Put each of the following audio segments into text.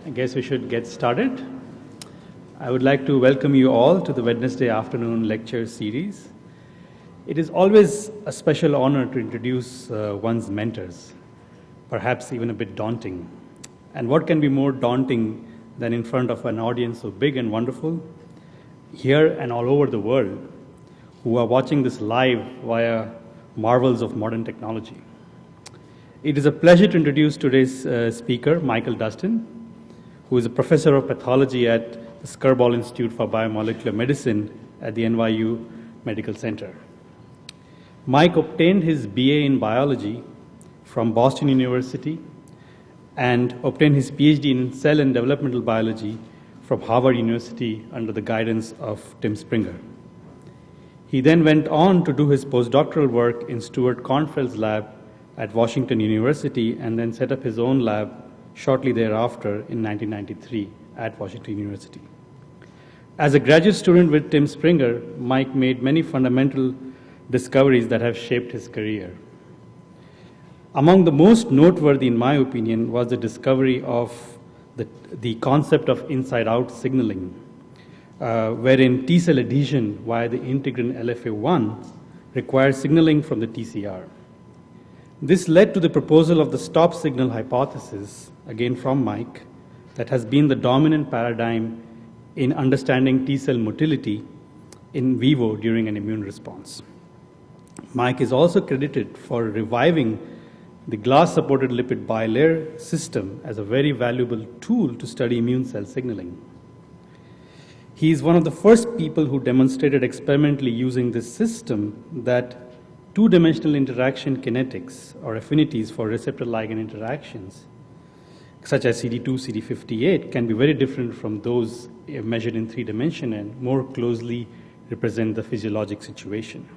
I guess we should get started. I would like to welcome you all to the Wednesday afternoon lecture series. It is always a special honor to introduce one's mentors, perhaps even a bit daunting. And what can be more daunting than in front of an audience so big and wonderful, here and all over the world, who are watching this live via marvels of modern technology. It is a pleasure to introduce today's speaker, Michael Dustin, who is a professor of pathology at the Skirball Institute for Biomolecular Medicine at the NYU Medical Center. Mike obtained his BA in biology from Boston University and obtained his PhD in cell and developmental biology from Harvard University under the guidance of Tim Springer. He then went on to do his postdoctoral work in Stuart Kornfeld's lab at Washington University and then set up his own lab shortly thereafter in 1993 at Washington University. As a graduate student with Tim Springer, Mike made many fundamental discoveries that have shaped his career. Among the most noteworthy, in my opinion, was the discovery of the concept of inside-out signaling, wherein T-cell adhesion via the integrin LFA1 requires signaling from the TCR. This led to the proposal of the stop signal hypothesis, again from Mike, that has been the dominant paradigm in understanding T-cell motility in vivo during an immune response. Mike is also credited for reviving the glass-supported lipid bilayer system as a very valuable tool to study immune cell signaling. He is one of the first people who demonstrated experimentally using this system that two-dimensional interaction kinetics or affinities for receptor-ligand interactions, such as CD2, CD58, can be very different from those measured in 3 dimension and more closely represent the physiologic situation.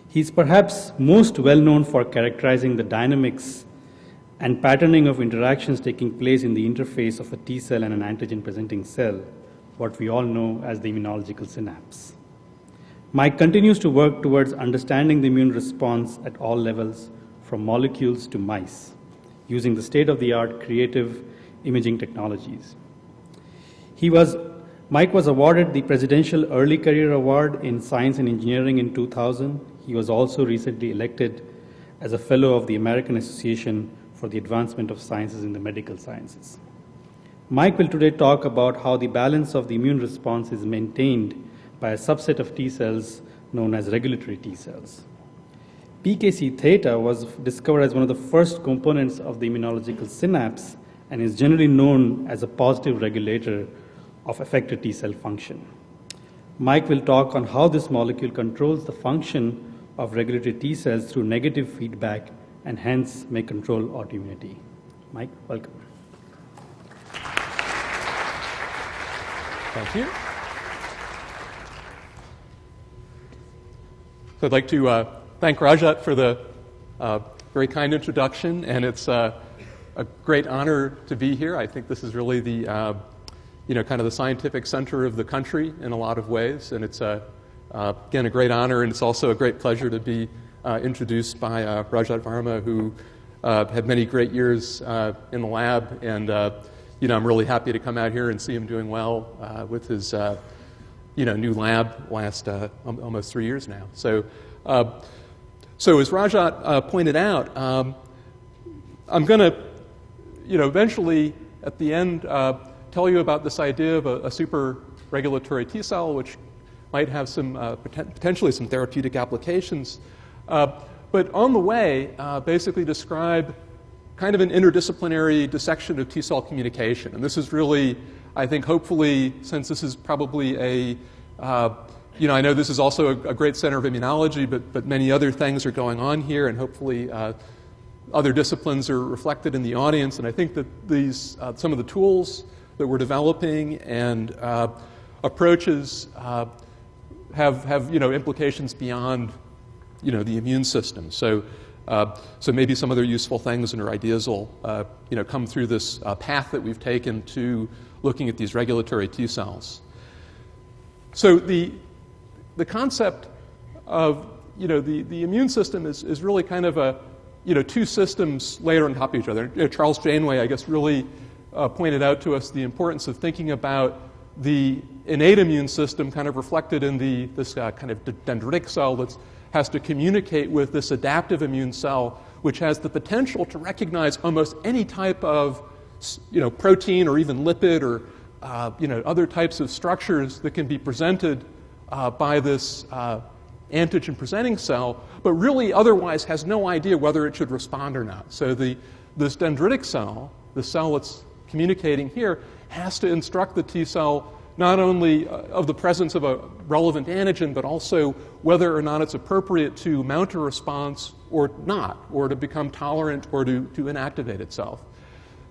He is perhaps most well known for characterizing the dynamics and patterning of interactions taking place in the interface of a T cell and an antigen-presenting cell, what we all know as the immunological synapse. Mike continues to work towards understanding the immune response at all levels, from molecules to mice, using the state-of-the-art creative imaging technologies. Mike was awarded the Presidential Early Career Award in Science and Engineering in 2000. He was also recently elected as a Fellow of the American Association for the Advancement of Sciences in the Medical Sciences. Mike will today talk about how the balance of the immune response is maintained by a subset of T cells known as regulatory T cells. PKC-theta was discovered as one of the first components of the immunological synapse and is generally known as a positive regulator of effector T cell function. Mike will talk on how this molecule controls the function of regulatory T cells through negative feedback and hence may control autoimmunity. Mike, welcome. Thank you. So I'd like to thank Rajat for the very kind introduction, and it's a great honor to be here. I think this is really the kind of the scientific center of the country in a lot of ways, and it's again a great honor, and it's also a great pleasure to be introduced by Rajat Varma, who had many great years in the lab, and I'm really happy to come out here and see him doing well with his new lab last almost 3 years now. So as Rajat pointed out, I'm going to, eventually at the end tell you about this idea of a super regulatory T cell, which might have some potentially some therapeutic applications. But on the way, basically describe kind of an interdisciplinary dissection of T cell communication. And this is really, I think, hopefully, since this is probably I know this is also a great center of immunology, but many other things are going on here, and hopefully other disciplines are reflected in the audience. And I think that these some of the tools that we're developing and approaches have implications beyond the immune system. So maybe some other useful things and or ideas will come through this path that we've taken to looking at these regulatory T cells. So the concept of the immune system is really kind of a two systems layered on top of each other. Charles Janeway, I guess, really pointed out to us the importance of thinking about the innate immune system kind of reflected in this kind of dendritic cell that has to communicate with this adaptive immune cell, which has the potential to recognize almost any type of protein or even lipid or other types of structures that can be presented by this antigen presenting cell, but really otherwise has no idea whether it should respond or not. So this dendritic cell, the cell that's communicating here, has to instruct the T cell not only of the presence of a relevant antigen, but also whether or not it's appropriate to mount a response or not, or to become tolerant or to inactivate itself.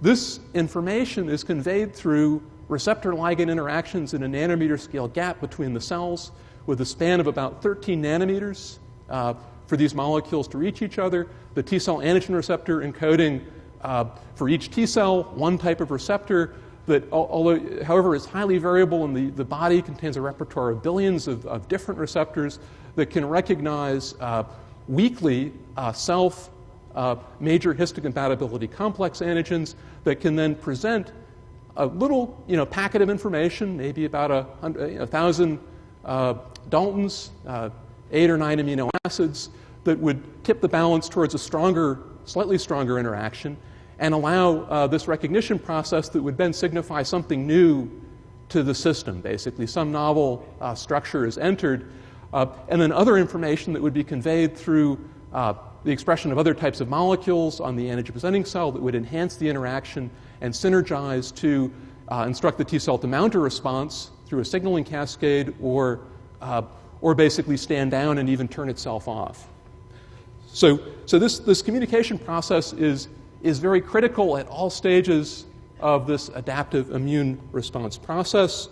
This information is conveyed through receptor-ligand interactions in a nanometer scale gap between the cells with a span of about 13 nanometers for these molecules to reach each other. The T cell antigen receptor encoding for each T cell one type of receptor that, however, is highly variable, and the body contains a repertoire of billions of different receptors that can recognize weakly major histocompatibility complex antigens that can then present a little packet of information, maybe about 1,000 Daltons, 8 or 9 amino acids, that would tip the balance towards a slightly stronger interaction, and allow this recognition process that would then signify something new to the system. Basically, some novel structure is entered, and then other information that would be conveyed through the expression of other types of molecules on the antigen-presenting cell that would enhance the interaction and synergize to instruct the T cell to mount a response through a signaling cascade, or basically stand down and even turn itself off. So this communication process is very critical at all stages of this adaptive immune response process.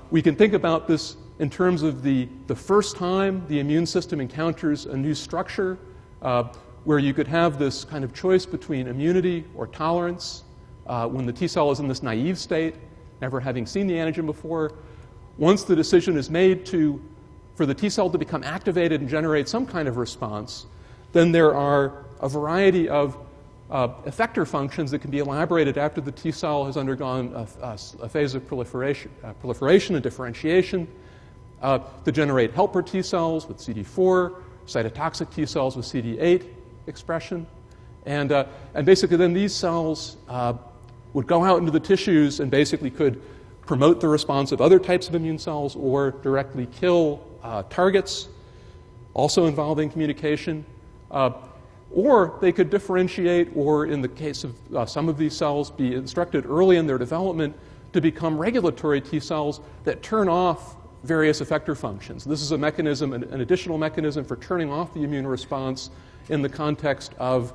We can think about this in terms of the first time the immune system encounters a new structure, where you could have this kind of choice between immunity or tolerance when the T cell is in this naive state, never having seen the antigen before. Once the decision is made for the T cell to become activated and generate some kind of response, then there are a variety of effector functions that can be elaborated after the T cell has undergone a phase of proliferation and differentiation to generate helper T cells with CD4, cytotoxic T cells with CD8 expression. And basically then these cells would go out into the tissues and basically could promote the response of other types of immune cells or directly kill targets, also involving communication. Or they could differentiate, or in the case of some of these cells, be instructed early in their development to become regulatory T cells that turn off various effector functions. This is a mechanism, an additional mechanism for turning off the immune response in the context of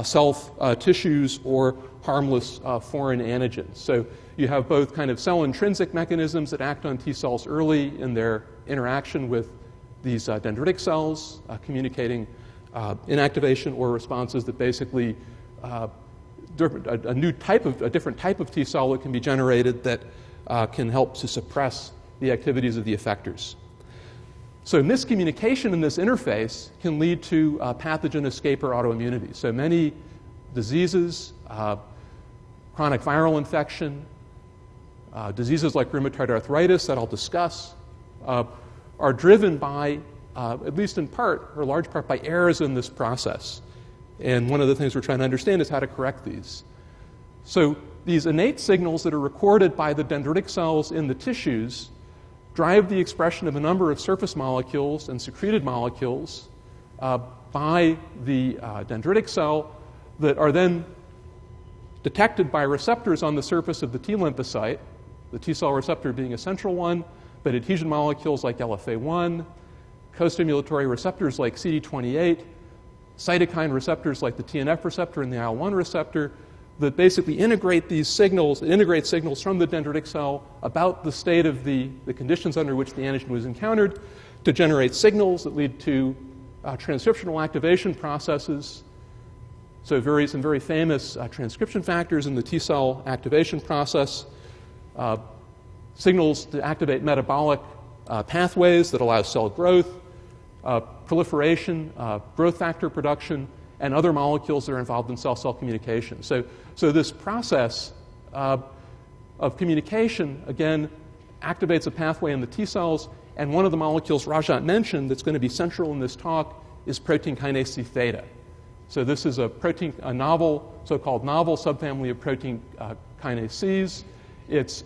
self-tissues or harmless foreign antigens. So you have both kind of cell-intrinsic mechanisms that act on T cells early in their interaction with these dendritic cells, communicating inactivation or responses that basically a different type of T cell that can be generated that can help to suppress the activities of the effectors. So miscommunication in this interface can lead to pathogen escape or autoimmunity. So many diseases, chronic viral infection, diseases like rheumatoid arthritis that I'll discuss, are driven by, at least in part or large part, by errors in this process. And one of the things we're trying to understand is how to correct these. So these innate signals that are recorded by the dendritic cells in the tissues drive the expression of a number of surface molecules and secreted molecules by the dendritic cell that are then detected by receptors on the surface of the T lymphocyte, the T cell receptor being a central one, but adhesion molecules like LFA1, co-stimulatory receptors like CD28, cytokine receptors like the TNF receptor and the IL-1 receptor that basically integrate signals from the dendritic cell about the state of the conditions under which the antigen was encountered to generate signals that lead to transcriptional activation processes. So some very famous transcription factors in the T cell activation process, signals to activate metabolic pathways that allow cell growth, proliferation, growth factor production, and other molecules that are involved in cell-cell communication. So this process of communication, again, activates a pathway in the T cells, and one of the molecules Rajat mentioned that's going to be central in this talk is protein kinase C theta. So this is a novel, so-called novel subfamily of protein kinase Cs. It's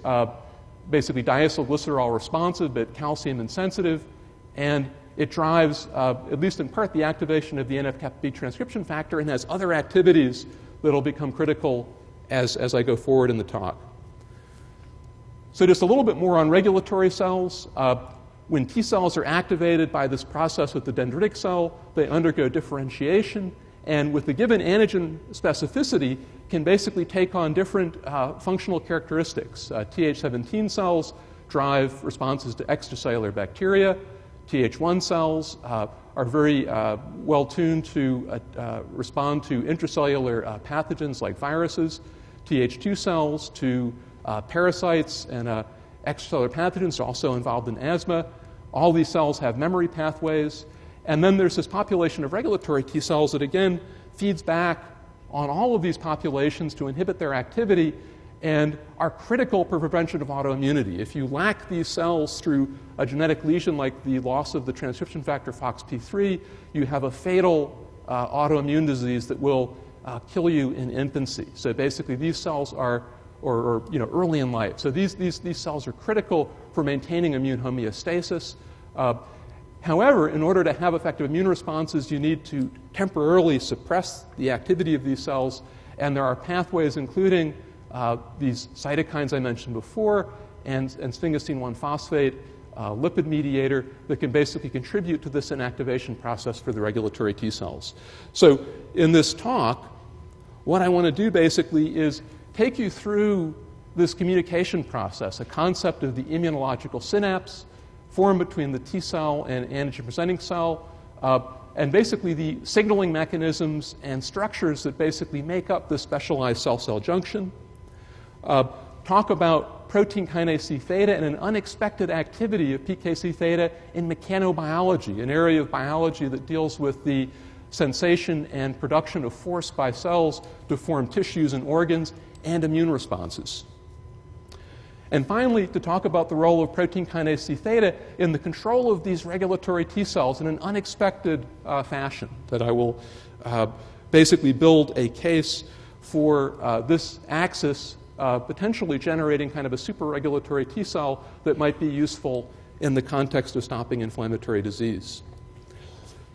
basically diacylglycerol responsive, but calcium insensitive, and it drives, at least in part, the activation of the NF-κB transcription factor and has other activities that will become critical as I go forward in the talk. So just a little bit more on regulatory cells. When T cells are activated by this process with the dendritic cell, they undergo differentiation, and with the given antigen specificity, can basically take on different functional characteristics. Th17 cells drive responses to extracellular bacteria. Th1 cells are very well tuned to respond to intracellular pathogens like viruses. Th2 cells to parasites and extracellular pathogens are also involved in asthma. All these cells have memory pathways. And then there's this population of regulatory T cells that, again, feeds back on all of these populations to inhibit their activity and are critical for prevention of autoimmunity. If you lack these cells through a genetic lesion like the loss of the transcription factor FOXP3, you have a fatal autoimmune disease that will kill you in infancy. So basically, these cells are early in life. So these cells are critical for maintaining immune homeostasis. However, in order to have effective immune responses, you need to temporarily suppress the activity of these cells, and there are pathways including these cytokines I mentioned before and sphingosine 1-phosphate, lipid mediator, that can basically contribute to this inactivation process for the regulatory T cells. So in this talk, what I want to do basically is take you through this communication process, a concept of the immunological synapse formed between the T cell and antigen-presenting cell, and basically the signaling mechanisms and structures that basically make up this specialized cell-cell junction. Talk about protein kinase C theta and an unexpected activity of PKC theta in mechanobiology, an area of biology that deals with the sensation and production of force by cells to form tissues and organs and immune responses. And finally, to talk about the role of protein kinase C theta in the control of these regulatory T cells in an unexpected fashion, that I will basically build a case for this axis potentially generating kind of a super-regulatory T cell that might be useful in the context of stopping inflammatory disease.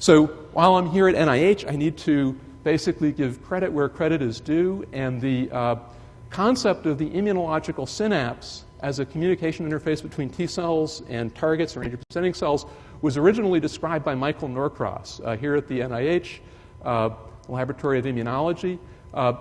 So while I'm here at NIH, I need to basically give credit where credit is due, and the concept of the immunological synapse as a communication interface between T cells and targets or antigen-presenting cells was originally described by Michael Norcross here at the NIH Laboratory of Immunology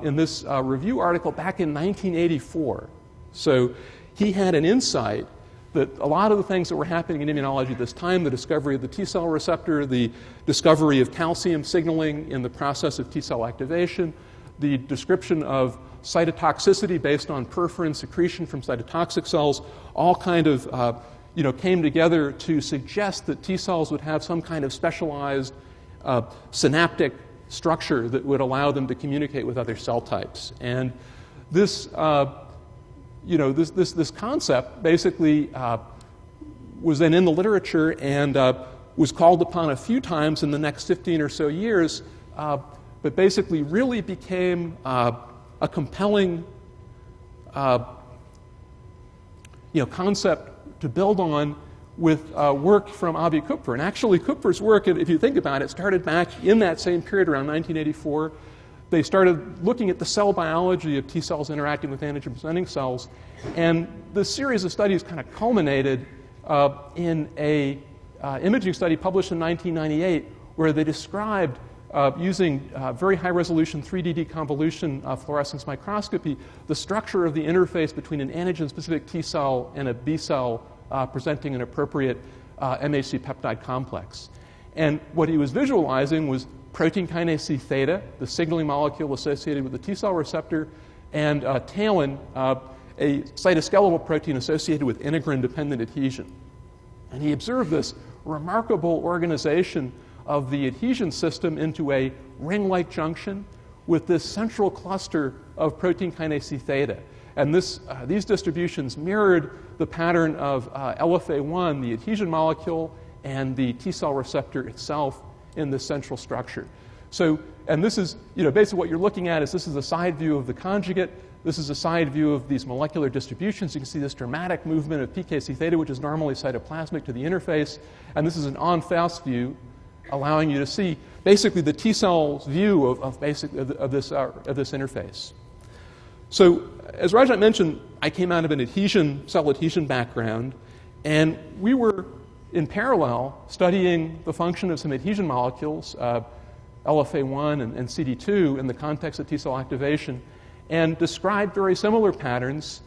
in this review article back in 1984. So he had an insight that a lot of the things that were happening in immunology at this time, the discovery of the T cell receptor, the discovery of calcium signaling in the process of T cell activation, the description of cytotoxicity based on perforin secretion from cytotoxic cells, all kind of came together to suggest that T cells would have some kind of specialized synaptic structure that would allow them to communicate with other cell types. And this this concept basically was then in the literature and was called upon a few times in the next 15 or so years, but basically really became a compelling concept to build on with work from Avi Kupfer. And actually, Kupfer's work, if you think about it, started back in that same period around 1984. They started looking at the cell biology of T cells interacting with antigen-presenting cells, and the series of studies kind of culminated in a imaging study published in 1998 where they described using very high-resolution 3D deconvolution fluorescence microscopy the structure of the interface between an antigen-specific T cell and a B cell presenting an appropriate MHC-peptide complex. And what he was visualizing was protein kinase C theta, the signaling molecule associated with the T cell receptor, and talin, a cytoskeletal protein associated with integrin-dependent adhesion. And he observed this remarkable organization of the adhesion system into a ring-like junction with this central cluster of protein kinase C theta. And these distributions mirrored the pattern of LFA1, the adhesion molecule, and the T-cell receptor itself in this central structure. So, and this is, basically what you're looking at is this is a side view of the conjugate. This is a side view of these molecular distributions. You can see this dramatic movement of PKC theta, which is normally cytoplasmic, to the interface. And this is an en-face view, allowing you to see basically the T-cell's view of this interface. So, as Rajat mentioned, I came out of an cell adhesion background, and we were in parallel studying the function of some adhesion molecules, LFA1 and CD2, in the context of T-cell activation, and described very similar patterns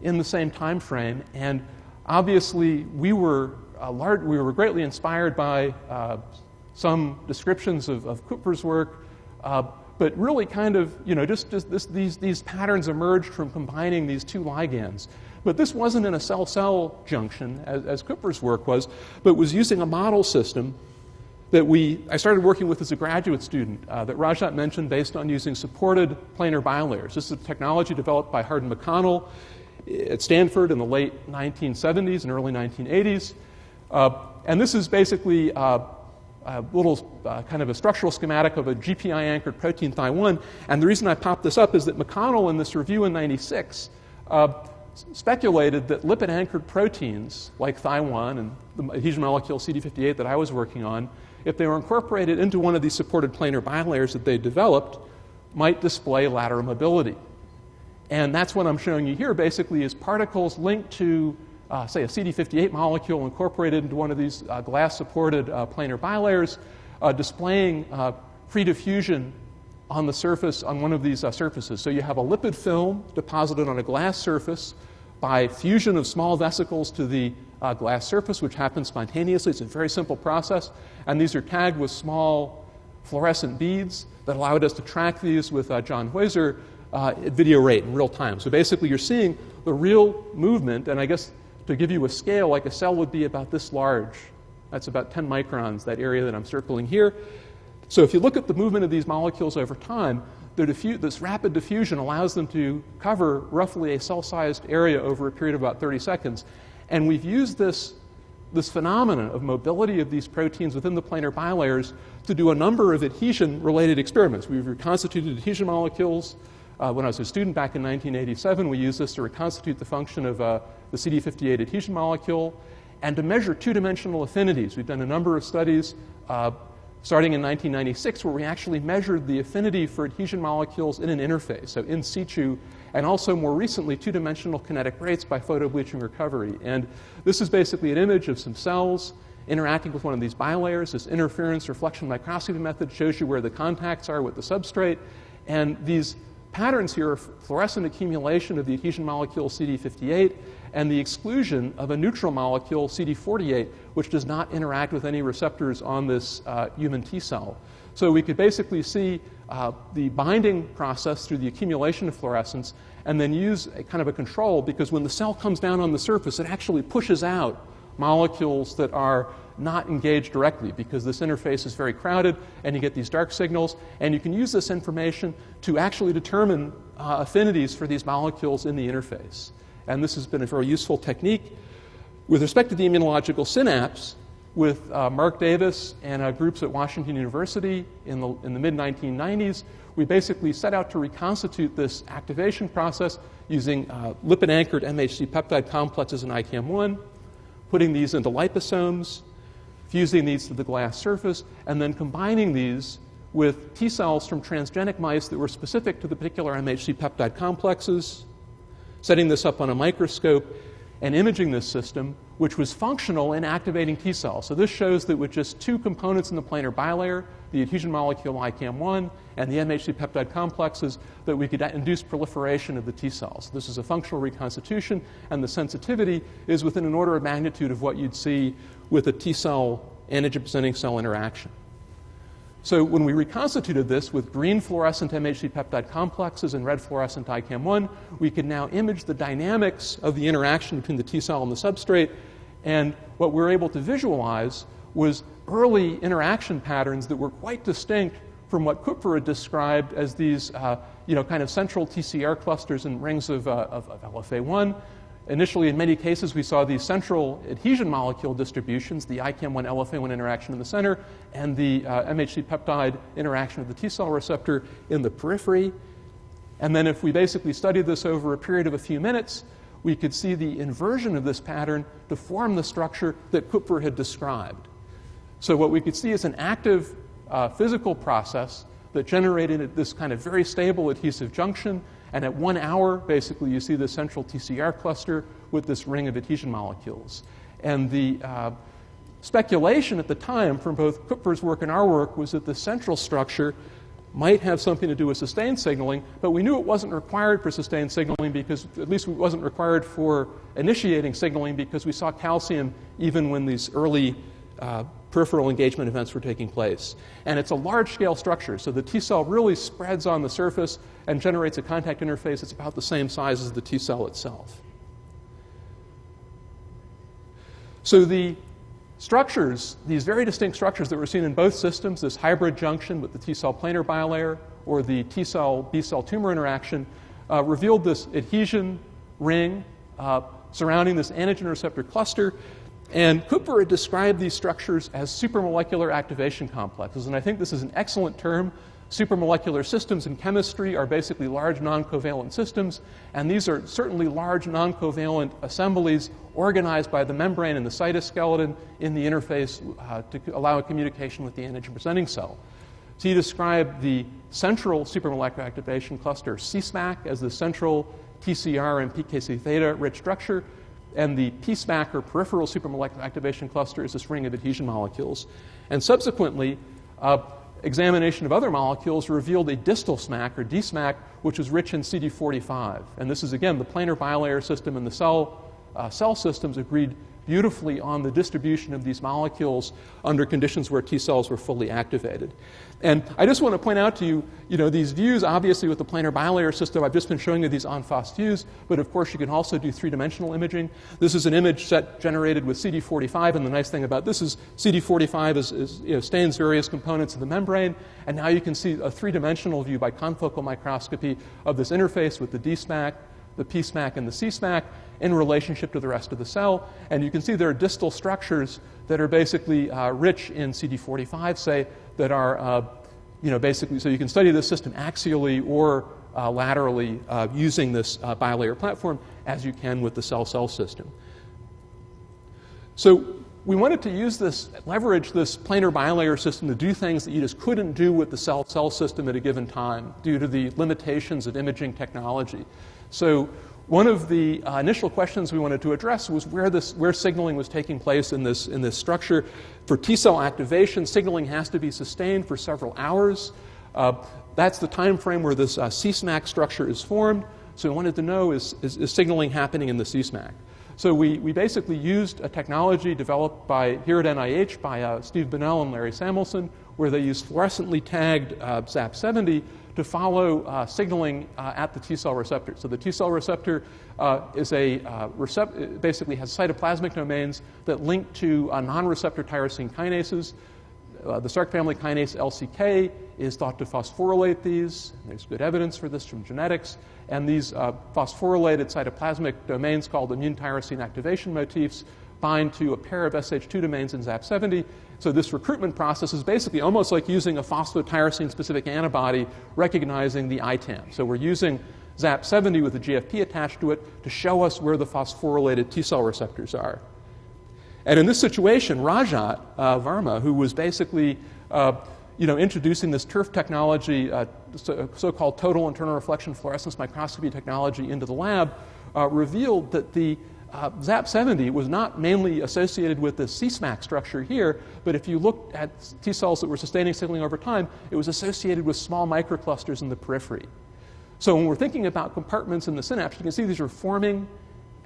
in the same time frame. And obviously, we were greatly inspired by some descriptions of Kupfer's work, but really kind of, these patterns emerged from combining these two ligands. But this wasn't in a cell-cell junction, as Kupfer's work was, but was using a model system that I started working with as a graduate student that Rajat mentioned, based on using supported planar bilayers. This is a technology developed by Hardin McConnell at Stanford in the late 1970s and early 1980s. And this is basically a little kind of a structural schematic of a GPI-anchored protein Thi1. And the reason I popped this up is that McConnell, in this review in '96, speculated that lipid-anchored proteins like Thi1 and the adhesion molecule CD58 that I was working on, if they were incorporated into one of these supported planar bilayers that they developed, might display lateral mobility. And that's what I'm showing you here, basically, is particles linked to, say, a CD58 molecule incorporated into one of these glass-supported planar bilayers, displaying free diffusion on the surface, on one of these surfaces. So you have a lipid film deposited on a glass surface by fusion of small vesicles to the glass surface, which happens spontaneously. It's a very simple process. And these are tagged with small fluorescent beads that allowed us to track these with John Heuser at video rate in real time. So basically, you're seeing the real movement, and I guess to give you a scale, like a cell would be about this large. That's about 10 microns, that area that I'm circling here. So if you look at the movement of these molecules over time, this rapid diffusion allows them to cover roughly a cell-sized area over a period of about 30 seconds. And we've used this phenomenon of mobility of these proteins within the planar bilayers to do a number of adhesion-related experiments. We've reconstituted adhesion molecules. When I was a student back in 1987, we used this to reconstitute the function of the CD58 adhesion molecule and to measure two-dimensional affinities. We've done a number of studies starting in 1996, where we actually measured the affinity for adhesion molecules in an interface, so in situ, and also more recently, two-dimensional kinetic rates by photobleaching recovery. And this is basically an image of some cells interacting with one of these bilayers. This interference reflection microscopy method shows you where the contacts are with the substrate. And these patterns here are fluorescent accumulation of the adhesion molecule CD58 and the exclusion of a neutral molecule, CD48, which does not interact with any receptors on this human T cell. So we could basically see the binding process through the accumulation of fluorescence and then use a kind of a control, because when the cell comes down on the surface, it actually pushes out molecules that are not engaged directly, because this interface is very crowded and you get these dark signals. And you can use this information to actually determine affinities for these molecules in the interface. And this has been a very useful technique. With respect to the immunological synapse, with Mark Davis and groups at Washington University in the mid-1990s, we basically set out to reconstitute this activation process using lipid-anchored MHC-peptide complexes in ICAM1, putting these into liposomes, fusing these to the glass surface, and then combining these with T cells from transgenic mice that were specific to the particular MHC-peptide complexes, setting this up on a microscope and imaging this system, which was functional in activating T cells. So this shows that with just two components in the planar bilayer, the adhesion molecule ICAM1 and the MHC-peptide complexes, that we could induce proliferation of the T cells. This is a functional reconstitution, and the sensitivity is within an order of magnitude of what you'd see with a T cell antigen-presenting cell interaction. So when we reconstituted this with green fluorescent MHC-peptide complexes and red fluorescent ICAM1, we can now image the dynamics of the interaction between the T cell and the substrate. And what we were able to visualize was early interaction patterns that were quite distinct from what Kupfer had described as these kind of central TCR clusters and rings of LFA1. Initially, in many cases, we saw these central adhesion molecule distributions, the ICAM1 LFA1 interaction in the center and the MHC-peptide interaction of the T-cell receptor in the periphery. And then if we basically studied this over a period of a few minutes, we could see the inversion of this pattern to form the structure that Kupfer had described. So what we could see is an active physical process that generated this kind of very stable adhesive junction. And at 1 hour, basically, you see the central TCR cluster with this ring of adhesion molecules. And the speculation at the time from both Kupfer's work and our work was that the central structure might have something to do with sustained signaling, but we knew it wasn't required for sustained signaling because, at least it wasn't required for initiating signaling because we saw calcium even when these early peripheral engagement events were taking place. And it's a large-scale structure, so the T-cell really spreads on the surface and generates a contact interface that's about the same size as the T-cell itself. So the structures, these very distinct structures that were seen in both systems, this hybrid junction with the T-cell planar bilayer or the T-cell B-cell tumor interaction, revealed this adhesion ring surrounding this antigen receptor cluster. And Kupfer had described these structures as supramolecular activation complexes. And I think this is an excellent term. Supramolecular systems in chemistry are basically large non-covalent systems. And these are certainly large non-covalent assemblies organized by the membrane and the cytoskeleton in the interface to allow a communication with the antigen-presenting cell. So he described the central supramolecular activation cluster, CSMAC, as the central TCR and PKC theta rich structure. And the PSMAC, or peripheral supramolecular activation cluster, is this ring of adhesion molecules. And subsequently, examination of other molecules revealed a distal SMAC, or DSMAC, which was rich in CD45. And this is, again, the planar bilayer system and the cell systems agreed beautifully on the distribution of these molecules under conditions where T cells were fully activated. And I just want to point out to you, these views, obviously with the planar bilayer system, I've just been showing you these en face views, but of course you can also do three-dimensional imaging. This is an image set generated with CD45, and the nice thing about this is CD45 stains various components of the membrane, and now you can see a three-dimensional view by confocal microscopy of this interface with the DSMAC, the PSMAC, and the CSMAC in relationship to the rest of the cell. And you can see there are distal structures that are basically rich in CD45, say, that are, basically, so you can study this system axially or laterally using this bilayer platform, as you can with the cell-cell system. So we wanted to leverage this planar bilayer system to do things that you just couldn't do with the cell-cell system at a given time due to the limitations of imaging technology. So one of the initial questions we wanted to address was where signaling was taking place in this structure. For T-cell activation, signaling has to be sustained for several hours. That's the time frame where this CSMAC structure is formed. So we wanted to know, is signaling happening in the CSMAC? So we basically used a technology developed here at NIH by Steve Bunnell and Larry Samuelson, where they used fluorescently tagged ZAP70 to follow signaling at the T-cell receptor. So the T-cell receptor basically has cytoplasmic domains that link to non-receptor tyrosine kinases. The Stark family kinase LCK is thought to phosphorylate these. There's good evidence for this from genetics. And these phosphorylated cytoplasmic domains called immune tyrosine activation motifs bind to a pair of SH2 domains in ZAP70. So this recruitment process is basically almost like using a phosphotyrosine-specific antibody recognizing the ITAM. So we're using ZAP70 with a GFP attached to it to show us where the phosphorylated T-cell receptors are. And in this situation, Rajat Verma, who was basically introducing this TURF technology, so-called total internal reflection fluorescence microscopy technology into the lab, revealed that the ZAP70 was not mainly associated with the CSMAC structure here, but if you looked at T cells that were sustaining signaling over time, it was associated with small microclusters in the periphery. So when we're thinking about compartments in the synapse, you can see these are forming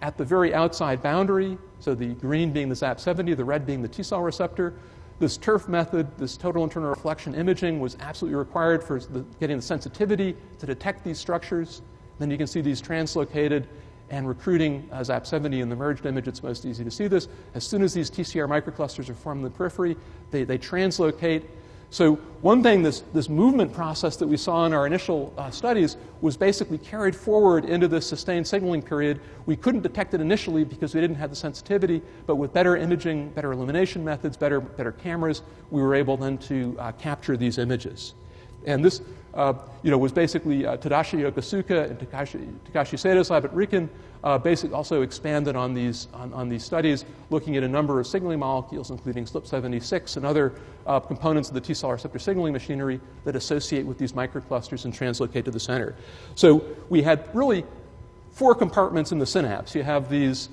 at the very outside boundary, so the green being the ZAP70, the red being the T cell receptor. This TURF method, this total internal reflection imaging, was absolutely required for getting the sensitivity to detect these structures. Then you can see these translocated and recruiting ZAP70 in the merged image. It's most easy to see this. As soon as these TCR microclusters are formed in the periphery, they translocate. So one thing, this movement process that we saw in our initial studies was basically carried forward into this sustained signaling period. We couldn't detect it initially because we didn't have the sensitivity, but with better imaging, better illumination methods, better cameras, we were able then to capture these images. And this was basically Tadashi Yokosuka and Takashi Sato's lab at Riken basically also expanded on these studies, looking at a number of signaling molecules, including SLP76 and other components of the T-cell receptor signaling machinery that associate with these microclusters and translocate to the center. So we had really 4 compartments in the synapse. You have these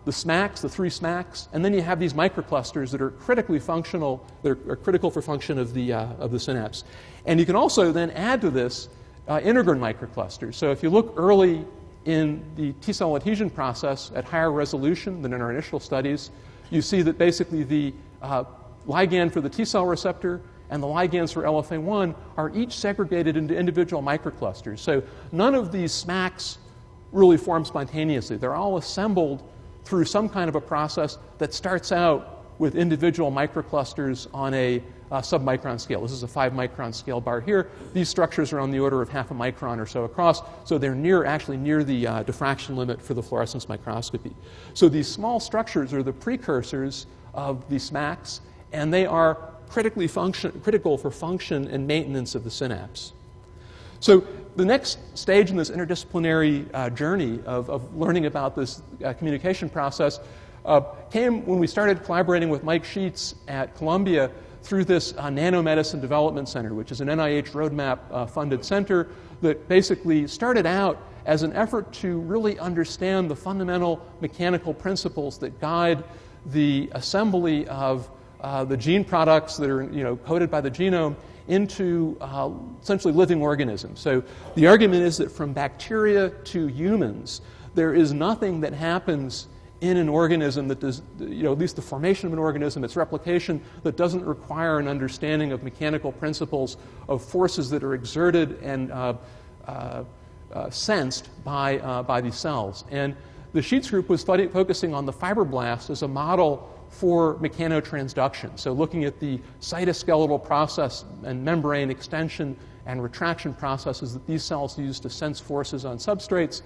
the SMACs, the 3 SMACs, and then you have these microclusters that are critically functional, that are critical for function of the synapse. And you can also then add to this integrin microclusters. So if you look early in the T-cell adhesion process at higher resolution than in our initial studies, you see that basically the ligand for the T-cell receptor and the ligands for LFA1 are each segregated into individual microclusters. So none of these SMACs really form spontaneously. They're all assembled through some kind of a process that starts out with individual microclusters on a submicron scale. This is a 5-micron scale bar here. These structures are on the order of half a micron or so across, so they're actually near the diffraction limit for the fluorescence microscopy. So these small structures are the precursors of the SMACs, and they are critical for function and maintenance of the synapse. So the next stage in this interdisciplinary journey of learning about this communication process came when we started collaborating with Mike Sheets at Columbia through this Nanomedicine Development Center, which is an NIH roadmap-funded center that basically started out as an effort to really understand the fundamental mechanical principles that guide the assembly of the gene products that are coded by the genome into essentially living organisms. So the argument is that from bacteria to humans, there is nothing that happens in an organism that does, at least the formation of an organism, its replication, that doesn't require an understanding of mechanical principles of forces that are exerted and sensed by these cells. And the Sheets group was focusing on the fibroblast as a model for mechanotransduction. So looking at the cytoskeletal process and membrane extension and retraction processes that these cells use to sense forces on substrates.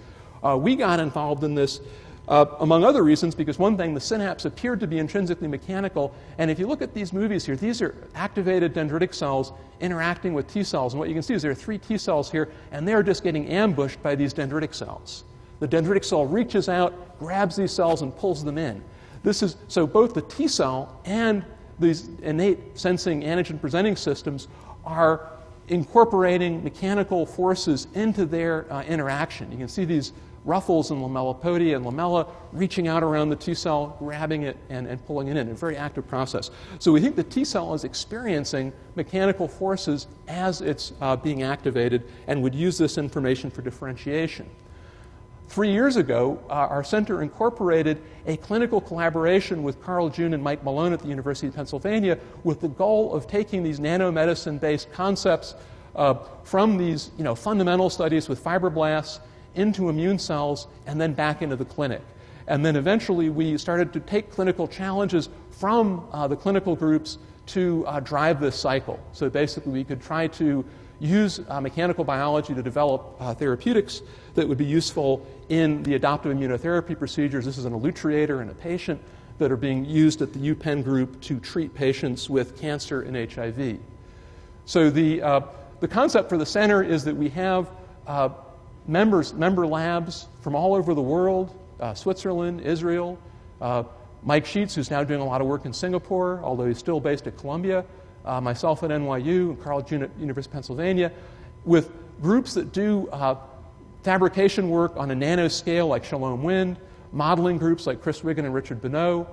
We got involved in this among other reasons because one thing, the synapse appeared to be intrinsically mechanical, and if you look at these movies here, these are activated dendritic cells interacting with T cells, and what you can see is there are 3 T cells here, and they're just getting ambushed by these dendritic cells. The dendritic cell reaches out, grabs these cells, and pulls them in. So both the T cell and these innate sensing antigen presenting systems are incorporating mechanical forces into their interaction. You can see these ruffles in lamellipodia and lamella reaching out around the T cell, grabbing it and pulling it in. A very active process. So we think the T cell is experiencing mechanical forces as it's being activated and would use this information for differentiation. 3 years ago, our center incorporated a clinical collaboration with Carl June and Mike Malone at the University of Pennsylvania with the goal of taking these nanomedicine-based concepts from these fundamental studies with fibroblasts into immune cells and then back into the clinic. And then eventually we started to take clinical challenges from the clinical groups to drive this cycle. So basically we could try to use mechanical biology to develop therapeutics that would be useful in the adoptive immunotherapy procedures. This is an elutriator and a patient that are being used at the UPenn group to treat patients with cancer and HIV. So the concept for the center is that we have member labs from all over the world, Switzerland, Israel, Mike Sheets, who's now doing a lot of work in Singapore, although he's still based at Columbia, myself at NYU, and Carl June at University of Pennsylvania, with groups that do fabrication work on a nanoscale like Shalom Wind, modeling groups like Chris Wiggin and Richard Bonneau,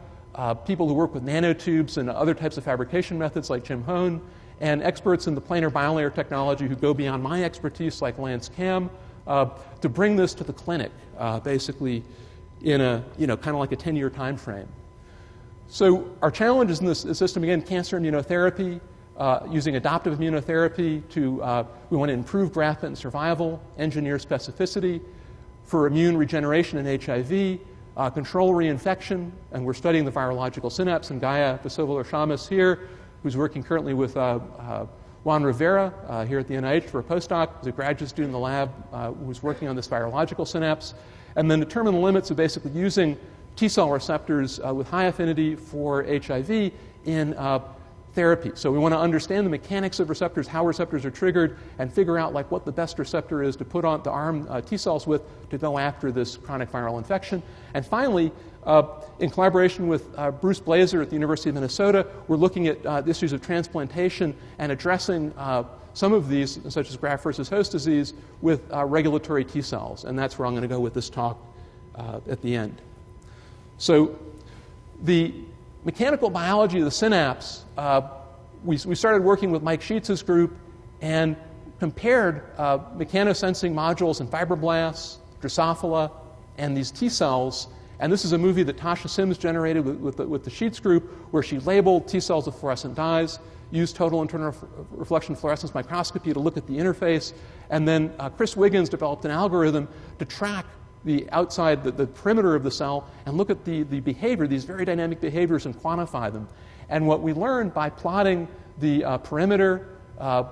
people who work with nanotubes and other types of fabrication methods like Jim Hone, and experts in the planar biolayer technology who go beyond my expertise like Lance Kam, to bring this to the clinic, basically in a, kind of like a 10-year time frame. So our challenges in this system, again, cancer immunotherapy, using adoptive immunotherapy we want to improve graft and survival, engineer specificity. for immune regeneration in HIV, control reinfection, and we're studying the virological synapse. And Gaia Vasovolo-Shamas here, who's working currently with Juan Rivera here at the NIH for a postdoc, who's a graduate student in the lab who's working on this virological synapse. And then determine the limits of basically using T-cell receptors with high affinity for HIV in therapy. So we want to understand the mechanics of receptors, how receptors are triggered, and figure out like what the best receptor is to put on to arm T-cells with to go after this chronic viral infection. And finally, in collaboration with Bruce Blazer at the University of Minnesota, we're looking at issues of transplantation and addressing some of these, such as graft versus host disease, with regulatory T-cells. And that's where I'm going to go with this talk at the end. So the mechanical biology of the synapse, we started working with Mike Sheetz's group and compared mechanosensing modules in fibroblasts, Drosophila, and these T cells. And this is a movie that Tasha Sims generated with the Sheetz group, where she labeled T cells with fluorescent dyes, used total internal reflection fluorescence microscopy to look at the interface, and then Chris Wiggins developed an algorithm to track the outside, the perimeter of the cell, and look at the behavior, these very dynamic behaviors, and quantify them. And what we learned by plotting the perimeter of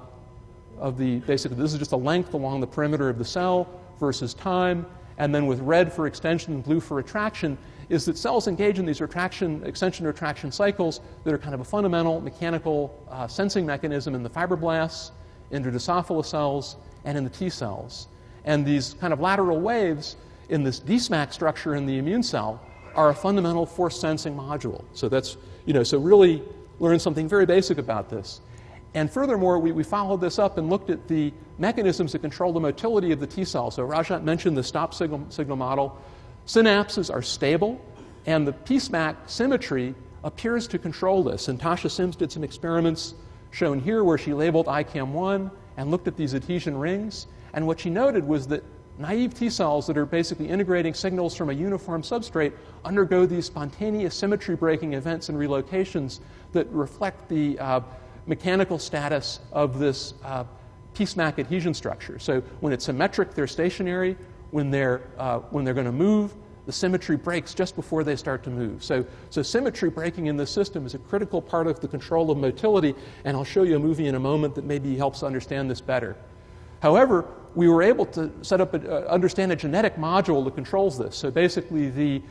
the, basically this is just a length along the perimeter of the cell versus time, and then with red for extension and blue for retraction, is that cells engage in these extension retraction cycles that are kind of a fundamental mechanical sensing mechanism in the fibroblasts, in the Drosophila cells, and in the T cells. And these kind of lateral waves in this DSMAC structure in the immune cell are a fundamental force sensing module. So that's, so really learn something very basic about this. And furthermore, we followed this up and looked at the mechanisms that control the motility of the T cell. So Rajat mentioned the stop signal model. Synapses are stable, and the PSMAC symmetry appears to control this. And Tasha Sims did some experiments shown here where she labeled ICAM1 and looked at these adhesion rings. And what she noted was that naive T cells that are basically integrating signals from a uniform substrate undergo these spontaneous symmetry breaking events and relocations that reflect the mechanical status of this PSMAC adhesion structure. So when it's symmetric, they're stationary. When they're going to move, the symmetry breaks just before they start to move. So symmetry breaking in this system is a critical part of the control of motility, and I'll show you a movie in a moment that maybe helps understand this better. However, we were able to set up understand a genetic module that controls this. So basically, the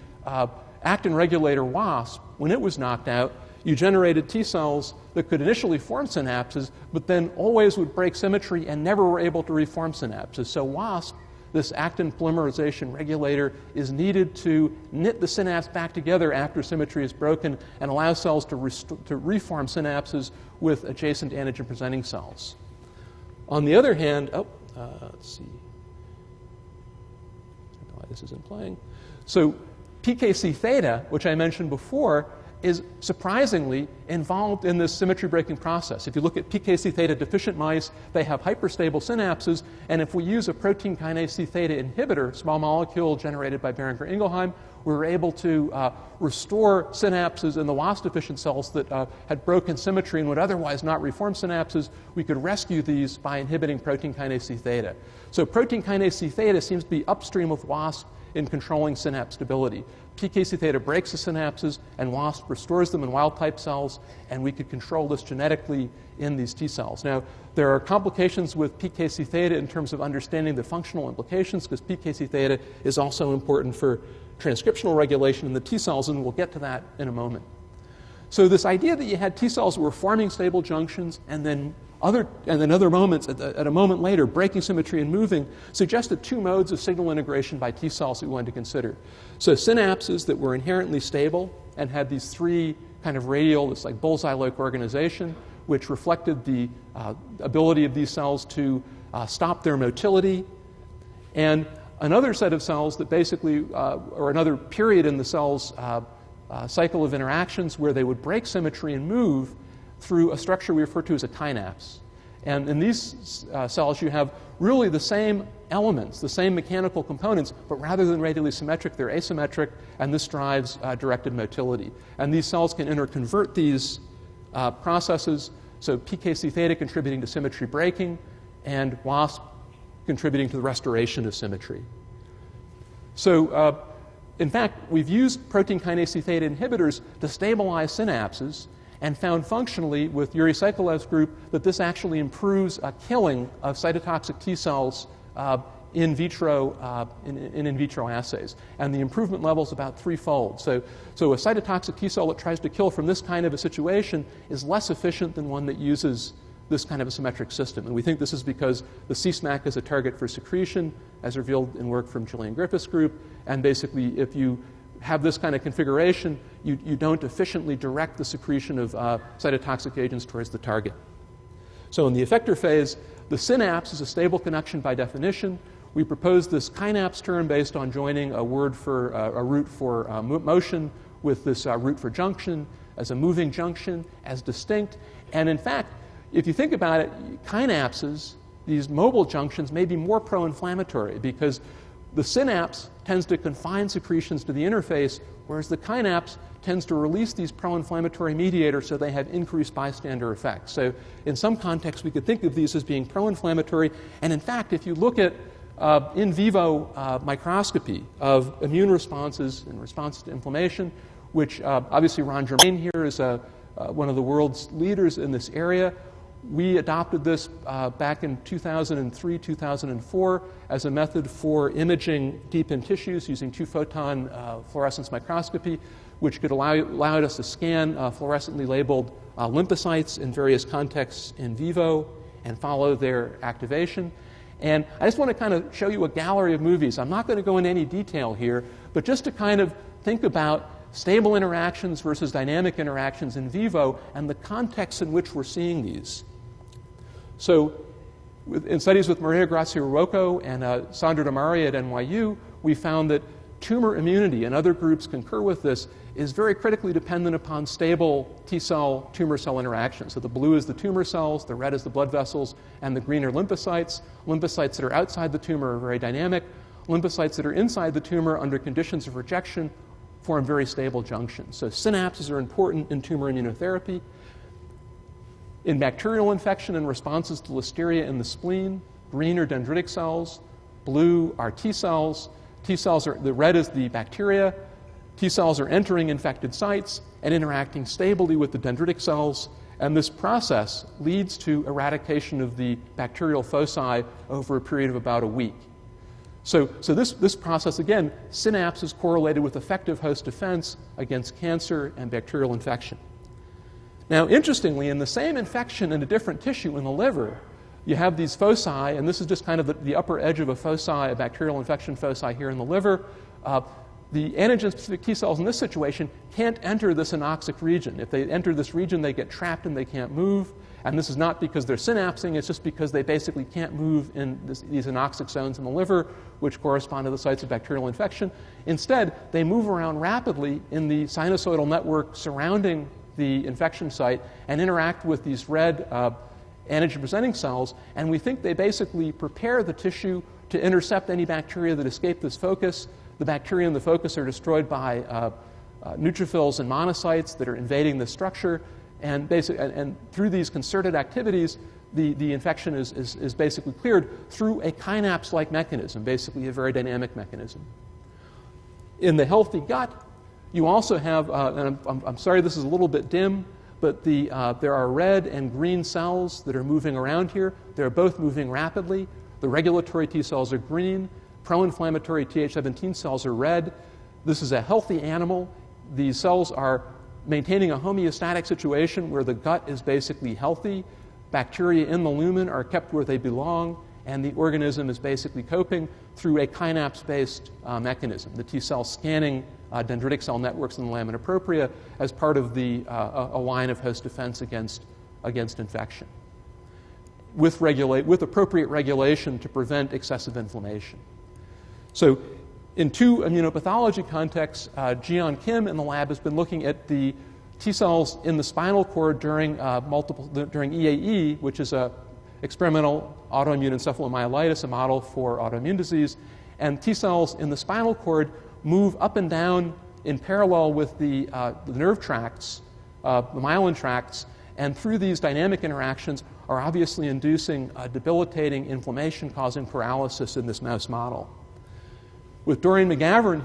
actin regulator WASP, when it was knocked out, you generated T cells that could initially form synapses, but then always would break symmetry and never were able to reform synapses. So WASP, this actin polymerization regulator, is needed to knit the synapse back together after symmetry is broken and allow cells to reform synapses with adjacent antigen-presenting cells. On the other hand, let's see. I don't know why this isn't playing. So PKC theta, which I mentioned before, is surprisingly involved in this symmetry breaking process. If you look at PKC theta deficient mice, they have hyperstable synapses, and if we use a protein kinase C theta inhibitor, small molecule generated by Boehringer Ingelheim, we were able to restore synapses in the WASP deficient cells that had broken symmetry and would otherwise not reform synapses. We could rescue these by inhibiting protein kinase C theta. So protein kinase C theta seems to be upstream of WASP in controlling synapse stability. PKC theta breaks the synapses, and WASP restores them in wild-type cells, and we could control this genetically in these T cells. Now, there are complications with PKC theta in terms of understanding the functional implications, because PKC theta is also important for transcriptional regulation in the T cells, and we'll get to that in a moment. So this idea that you had T cells that were forming stable junctions and then other moments, at a moment later, breaking symmetry and moving, suggested two modes of signal integration by T cells that we wanted to consider. So synapses that were inherently stable and had these three kind of radial, this like bullseye-like organization, which reflected the ability of these cells to stop their motility, and another set of cells that basically, or another period in the cell's cycle of interactions where they would break symmetry and move through a structure we refer to as a synapse. And in these cells, you have really the same elements, the same mechanical components, but rather than radially symmetric, they're asymmetric, and this drives directed motility. And these cells can interconvert these processes, so PKC theta contributing to symmetry breaking, and WASP contributing to the restoration of symmetry. So, in fact, we've used protein kinase C theta inhibitors to stabilize synapses and found functionally with Yuri Seikolev's group that this actually improves killing of cytotoxic T cells in vitro in vitro assays. And the improvement level is about threefold. So a cytotoxic T cell that tries to kill from this kind of a situation is less efficient than one that uses this kind of a symmetric system. And we think this is because the C-SMAC is a target for secretion, as revealed in work from Gillian Griffith's group. And basically, if you have this kind of configuration, you don't efficiently direct the secretion of cytotoxic agents towards the target. So in the effector phase, the synapse is a stable connection by definition. We propose this kinapse term based on joining a root for motion with this root for junction as a moving junction, as distinct. And in fact, if you think about it, kinapses, these mobile junctions, may be more pro-inflammatory because the synapse tends to confine secretions to the interface, whereas the kinapse tends to release these pro-inflammatory mediators so they have increased bystander effects. So in some contexts, we could think of these as being pro-inflammatory. And in fact, if you look at in vivo microscopy of immune responses in response to inflammation, which obviously Ron Germain here is one of the world's leaders in this area. We adopted this back in 2003, 2004 as a method for imaging deep in tissues using 2-photon fluorescence microscopy, which could allow us to scan fluorescently labeled lymphocytes in various contexts in vivo and follow their activation. And I just want to kind of show you a gallery of movies. I'm not going to go into any detail here, but just to kind of think about stable interactions versus dynamic interactions in vivo and the context in which we're seeing these. So in studies with Maria Grazia-Rocco and Sandra Damari at NYU, we found that tumor immunity, and other groups concur with this, is very critically dependent upon stable T-cell tumor cell interactions. So the blue is the tumor cells, the red is the blood vessels, and the green are lymphocytes. Lymphocytes that are outside the tumor are very dynamic. Lymphocytes that are inside the tumor under conditions of rejection form very stable junctions. So synapses are important in tumor immunotherapy. In bacterial infection and responses to listeria in the spleen, green are dendritic cells, blue are T cells. T cells are, the red is the bacteria. T cells are entering infected sites and interacting stably with the dendritic cells, and this process leads to eradication of the bacterial foci over a period of about a week. So this process, again, synapse is correlated with effective host defense against cancer and bacterial infection. Now, interestingly, in the same infection in a different tissue in the liver, you have these foci, and this is just kind of the upper edge of a foci, a bacterial infection foci here in the liver. The antigen-specific T cells in this situation can't enter this anoxic region. If they enter this region, they get trapped and they can't move. And this is not because they're synapsing, it's just because they basically can't move in these anoxic zones in the liver, which correspond to the sites of bacterial infection. Instead, they move around rapidly in the sinusoidal network surrounding the infection site and interact with these red antigen-presenting cells, and we think they basically prepare the tissue to intercept any bacteria that escape this focus. The bacteria in the focus are destroyed by neutrophils and monocytes that are invading the structure, and through these concerted activities, the infection is basically cleared through a kinapse-like mechanism, basically a very dynamic mechanism. In the healthy gut, you also have, and I'm sorry this is a little bit dim, but there are red and green cells that are moving around here. They're both moving rapidly. The regulatory T cells are green. Pro-inflammatory Th17 cells are red. This is a healthy animal. These cells are maintaining a homeostatic situation where the gut is basically healthy. Bacteria in the lumen are kept where they belong, and the organism is basically coping through a kinapse-based mechanism, the T cell scanning dendritic cell networks in the lamina propria as part of a line of host defense against infection, with appropriate regulation to prevent excessive inflammation. So in two immunopathology contexts, Jian Kim in the lab has been looking at the T cells in the spinal cord during EAE, which is a experimental autoimmune encephalomyelitis, a model for autoimmune disease, and T cells in the spinal cord move up and down in parallel with the nerve tracts, the myelin tracts, and through these dynamic interactions are obviously inducing debilitating inflammation causing paralysis in this mouse model. With Dorian McGavran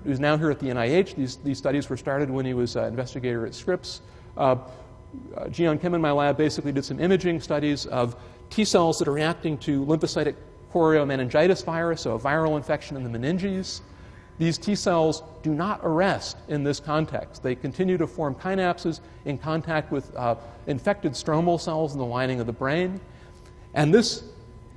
who's now here at the NIH, these studies were started when he was investigator at Scripps. Jian Kim in my lab basically did some imaging studies of T cells that are reacting to lymphocytic choriomeningitis virus, so a viral infection in the meninges. These T cells do not arrest in this context. They continue to form synapses in contact with infected stromal cells in the lining of the brain. And this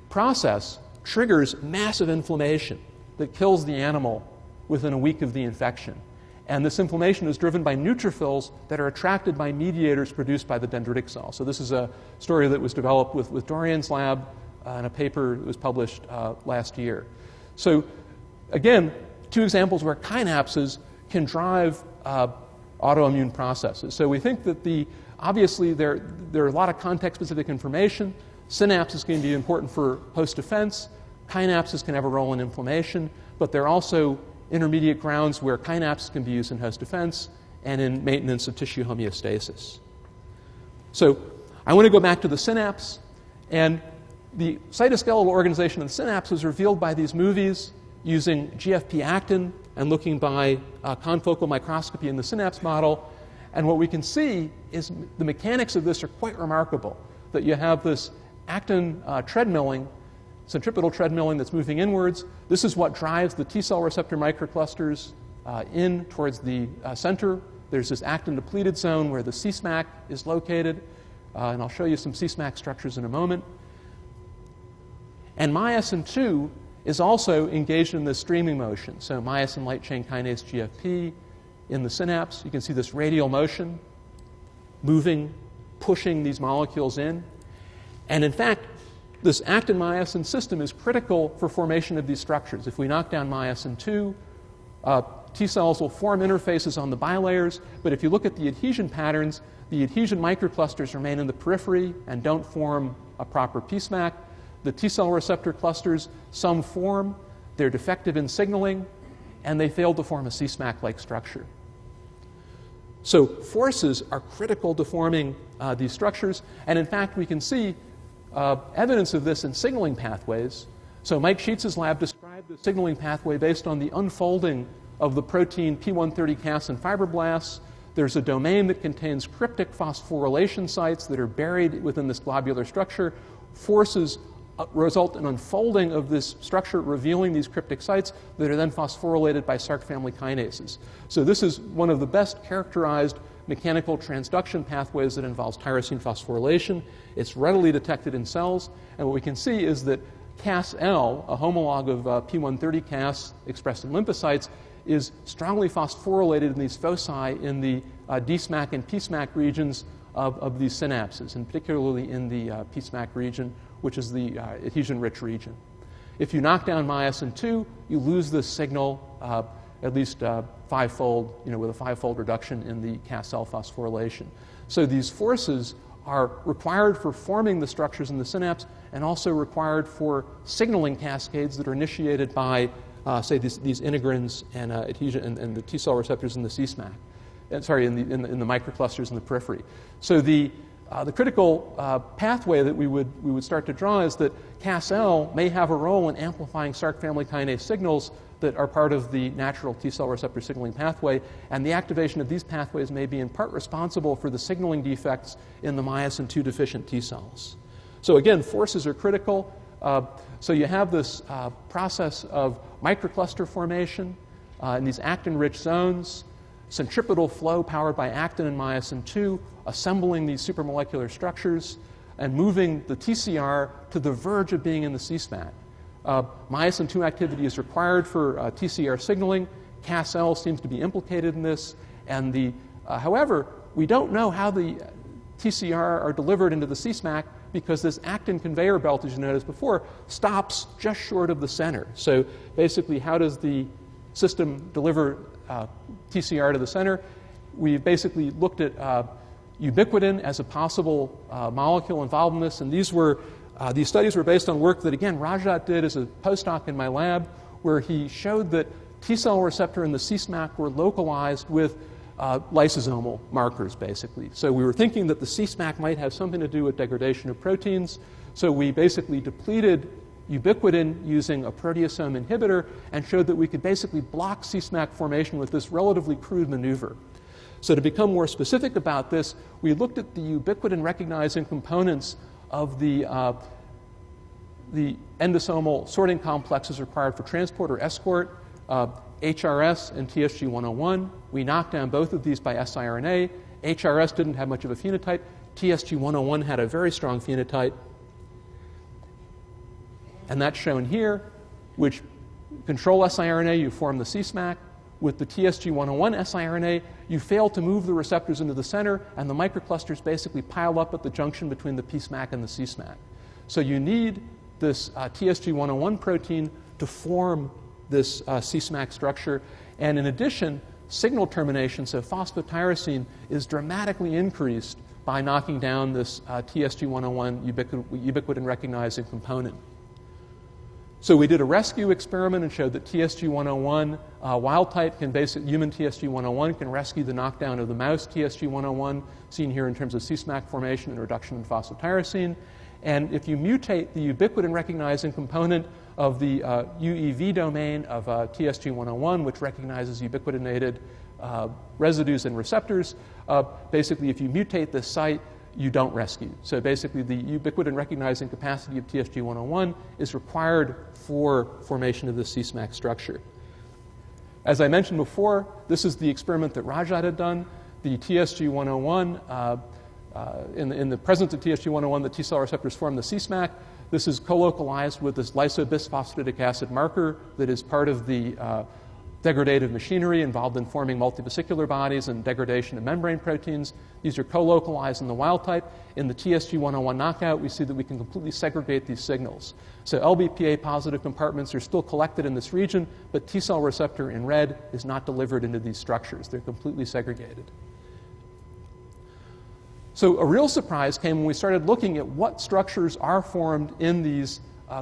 process triggers massive inflammation that kills the animal within a week of the infection. And this inflammation is driven by neutrophils that are attracted by mediators produced by the dendritic cell. So this is a story that was developed with Dorian's lab in a paper that was published last year. So again, two examples where synapses can drive autoimmune processes. So we think that obviously there are a lot of context-specific information. Synapse is going to be important for host defense. Synapses can have a role in inflammation, but there are also intermediate grounds where synapses can be used in host defense and in maintenance of tissue homeostasis. So I want to go back to the synapse, and the cytoskeletal organization of the synapse was revealed by these movies using GFP actin and looking by confocal microscopy in the synapse model. And what we can see is the mechanics of this are quite remarkable, that you have this actin treadmilling, centripetal treadmilling that's moving inwards. This is what drives the T cell receptor microclusters in towards the center. There's this actin-depleted zone where the C-SMAC is located, and I'll show you some C-SMAC structures in a moment. And myosin 2 is also engaged in this streaming motion. So myosin light chain kinase GFP in the synapse. You can see this radial motion moving, pushing these molecules in. And in fact, this actin-myosin system is critical for formation of these structures. If we knock down myosin 2, T cells will form interfaces on the bilayers, but if you look at the adhesion patterns, the adhesion microclusters remain in the periphery and don't form a proper PSMAC. The T cell receptor clusters, some form, they're defective in signaling, and they fail to form a C-SMAC-like structure. So forces are critical to forming these structures, and in fact we can see evidence of this in signaling pathways. So Mike Sheets' lab described the signaling pathway based on the unfolding of the protein P130Cas in fibroblasts. There's a domain that contains cryptic phosphorylation sites that are buried within this globular structure. Forces result in unfolding of this structure, revealing these cryptic sites that are then phosphorylated by Src family kinases. So this is one of the best characterized mechanical transduction pathways that involves tyrosine phosphorylation. It's readily detected in cells, and what we can see is that Cas-L, a homolog of P130Cas expressed in lymphocytes, is strongly phosphorylated in these foci in the DSMAC and PSMAC regions of these synapses, and particularly in the PSMAC region, which is the adhesion-rich region. If you knock down myosin 2, you lose this signal at least fivefold, with a fivefold reduction in the Cas-L phosphorylation. So these forces are required for forming the structures in the synapse and also required for signaling cascades that are initiated by, say, these integrins and adhesion and the T cell receptors in the C-SMAC. In the microclusters in the periphery. So the critical pathway that we would start to draw is that Cas-L may have a role in amplifying Src family kinase signals that are part of the natural T cell receptor signaling pathway, and the activation of these pathways may be in part responsible for the signaling defects in the myosin 2 deficient T cells. So again, forces are critical. So you have this process of microcluster formation in these actin-rich zones, centripetal flow powered by actin and myosin 2, assembling these supramolecular structures and moving the TCR to the verge of being in the C-SMAC. Myosin 2 activity is required for TCR signaling. Cas-L seems to be implicated in this. And however, we don't know how the TCR are delivered into the C-SMAC because this actin conveyor belt, as you noticed before, stops just short of the center. So basically, how does the system deliver TCR to the center? We basically looked at ubiquitin as a possible molecule involved in this, and these studies were based on work that, again, Rajat did as a postdoc in my lab, where he showed that T cell receptor and the C-SMAC were localized with lysosomal markers, basically. So we were thinking that the C-SMAC might have something to do with degradation of proteins, so we basically depleted ubiquitin using a proteasome inhibitor and showed that we could basically block C-SMAC formation with this relatively crude maneuver. So to become more specific about this, we looked at the ubiquitin recognizing components of the endosomal sorting complexes required for transport or escort, HRS and TSG101. We knocked down both of these by siRNA. HRS didn't have much of a phenotype. TSG101 had a very strong phenotype. And that's shown here, which control siRNA, you form the C-SMAC. With the TSG101 siRNA, you fail to move the receptors into the center, and the microclusters basically pile up at the junction between the P-SMAC and the C-SMAC. So you need this TSG101 protein to form this C-SMAC structure. And in addition, signal termination, so phosphotyrosine, is dramatically increased by knocking down this TSG101 ubiquitin recognizing component. So we did a rescue experiment and showed that TSG101 wild type human TSG101 can rescue the knockdown of the mouse TSG101, seen here in terms of C-SMAC formation and reduction in phosphotyrosine. And if you mutate the ubiquitin recognizing component of the UEV domain of TSG101, which recognizes ubiquitinated residues and receptors, basically if you mutate this site, you don't rescue. So basically the ubiquitin recognizing capacity of TSG101 is required for formation of the C-SMAC structure. As I mentioned before, this is the experiment that Rajat had done. The TSG101, in the presence of TSG101, the T-cell receptors form the C-SMAC. This is co-localized with this lysobisphosphatidic acid marker that is part of the degradative machinery involved in forming multivesicular bodies and degradation of membrane proteins. These are co-localized in the wild type. In the TSG101 knockout, we see that we can completely segregate these signals. So LBPA-positive compartments are still collected in this region, but T-cell receptor in red is not delivered into these structures. They're completely segregated. So a real surprise came when we started looking at what structures are formed in these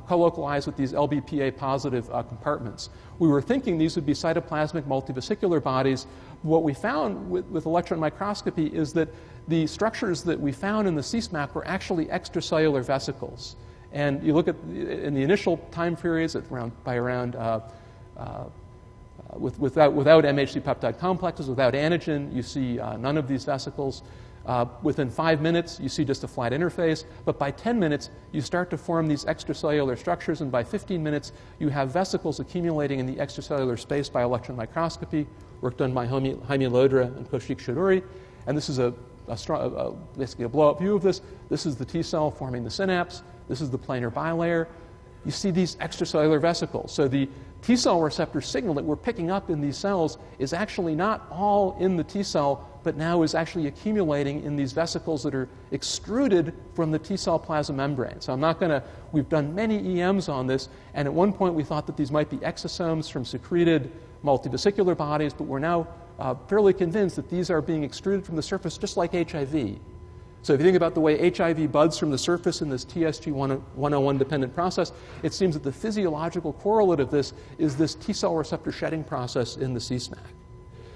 co-localized with these LBPA-positive compartments. We were thinking these would be cytoplasmic multivesicular bodies. What we found with electron microscopy is that the structures that we found in the C-SMAC were actually extracellular vesicles. And you look at in the initial time periods without MHC-peptide complexes, without antigen, you see none of these vesicles. Within 5 minutes, you see just a flat interface, but by 10 minutes, you start to form these extracellular structures, and by 15 minutes, you have vesicles accumulating in the extracellular space by electron microscopy, work done by Jaime Lodra and Kaushik Chuduri. And this is basically a blow-up view of this. This is the T cell forming the synapse. This is the planar bilayer. You see these extracellular vesicles. So the T cell receptor signal that we're picking up in these cells is actually not all in the T cell, but now is actually accumulating in these vesicles that are extruded from the T cell plasma membrane. So we've done many EMs on this, and at one point we thought that these might be exosomes from secreted multivesicular bodies, but we're now fairly convinced that these are being extruded from the surface just like HIV. So if you think about the way HIV buds from the surface in this TSG101 dependent process, it seems that the physiological correlate of this is this T cell receptor shedding process in the C-SMAC.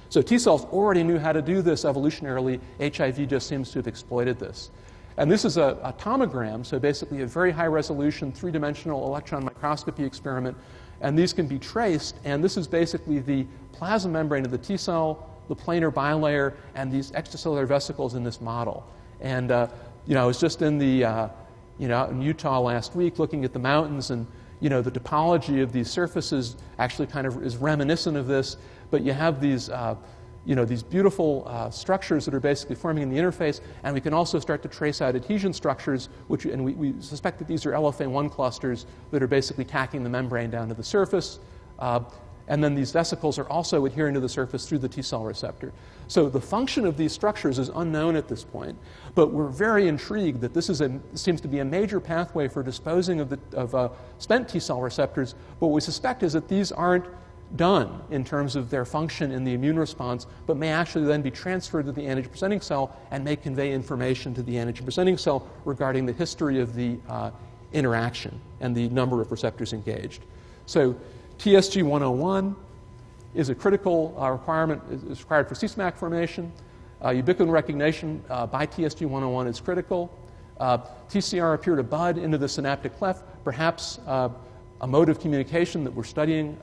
So T cells already knew how to do this evolutionarily. HIV just seems to have exploited this. And this is a tomogram, so basically a very high resolution three-dimensional electron microscopy experiment. And these can be traced, and this is basically the plasma membrane of the T cell, the planar bilayer, and these extracellular vesicles in this model. And I was just in in Utah last week looking at the mountains, and the topology of these surfaces actually kind of is reminiscent of this. But you have these these beautiful structures that are basically forming in the interface, and we can also start to trace out adhesion structures, and we suspect that these are LFA1 clusters that are basically tacking the membrane down to the surface. And then these vesicles are also adhering to the surface through the T cell receptor. So the function of these structures is unknown at this point, but we're very intrigued that this seems to be a major pathway for disposing of spent T cell receptors. What we suspect is that these aren't done in terms of their function in the immune response, but may actually then be transferred to the antigen-presenting cell and may convey information to the antigen-presenting cell regarding the history of the interaction and the number of receptors engaged. So TSG101 is a critical requirement, is required for C-SMAC formation. Ubiquitin recognition by TSG101 is critical. TCR appear to bud into the synaptic cleft, perhaps a mode of communication that we're studying,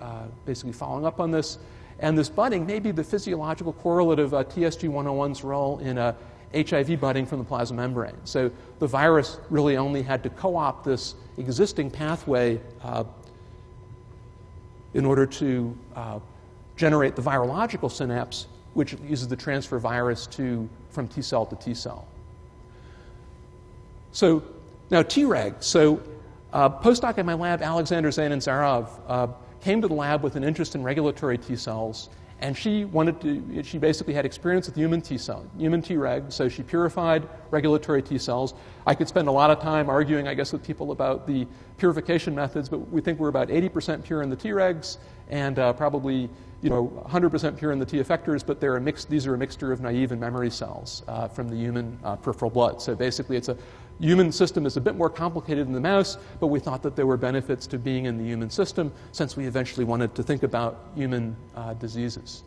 basically following up on this. And this budding may be the physiological correlate of TSG101's role in HIV budding from the plasma membrane. So the virus really only had to co-opt this existing pathway in order to generate the virological synapse, which uses the transfer virus from T cell to T cell. So now Treg. So postdoc in my lab, Alexander Zainanzarov, came to the lab with an interest in regulatory T cells, and she basically had experience with human T cell, human Treg, so she purified regulatory T cells. I could spend a lot of time arguing, I guess, with people about the purification methods, but we think we're about 80% pure in the Tregs and probably 100% pure in the T effectors, but these are a mixture of naive and memory cells from the human peripheral blood. So basically human system is a bit more complicated than the mouse, but we thought that there were benefits to being in the human system since we eventually wanted to think about human diseases.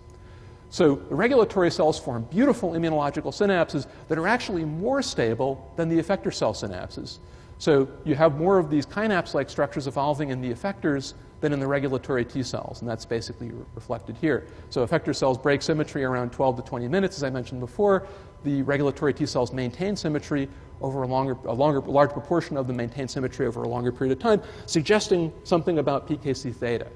So the regulatory cells form beautiful immunological synapses that are actually more stable than the effector cell synapses. So you have more of these synapse-like structures evolving in the effectors than in the regulatory T cells, and that's basically reflected here. So effector cells break symmetry around 12 to 20 minutes, as I mentioned before. The regulatory T cells maintain symmetry over a large proportion of them maintain symmetry over a longer period of time, suggesting something about PKC theta.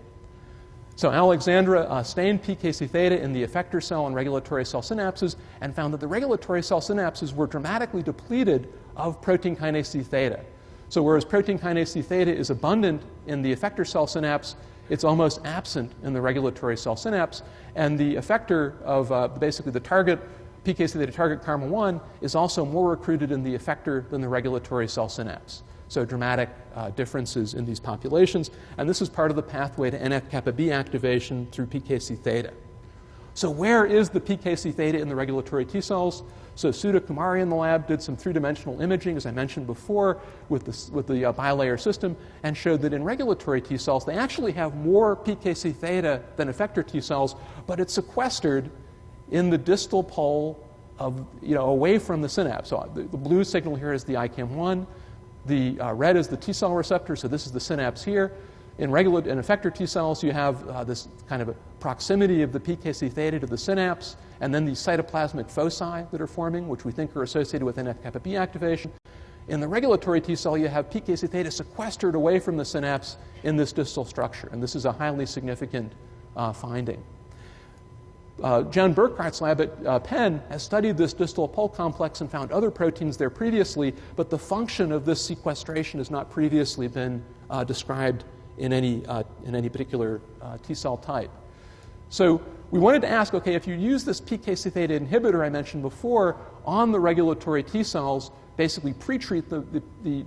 So Alexandra stained PKC theta in the effector cell and regulatory cell synapses and found that the regulatory cell synapses were dramatically depleted of protein kinase C theta. So whereas protein kinase C theta is abundant in the effector cell synapse, it's almost absent in the regulatory cell synapse, and the effector of basically the target PKC theta target karma-1 is also more recruited in the effector than the regulatory cell synapse. So dramatic differences in these populations, and this is part of the pathway to NF-kappa B activation through PKC theta. So where is the PKC theta in the regulatory T cells? So Sudha Kumari in the lab did some three-dimensional imaging, as I mentioned before, with the bilayer system, and showed that in regulatory T cells, they actually have more PKC theta than effector T cells, but it's sequestered in the distal pole of, away from the synapse. So the blue signal here is the ICAM1. The red is the T cell receptor, so this is the synapse here. In effector T cells, you have this kind of a proximity of the PKC theta to the synapse, and then these cytoplasmic foci that are forming, which we think are associated with NF-kappa B activation. In the regulatory T cell, you have PKC theta sequestered away from the synapse in this distal structure, and this is a highly significant finding. John Burkhart's lab at Penn has studied this distal pole complex and found other proteins there previously, but the function of this sequestration has not previously been described in any particular T cell type. So we wanted to ask, okay, if you use this PKC theta inhibitor I mentioned before on the regulatory T cells, basically pre-treat the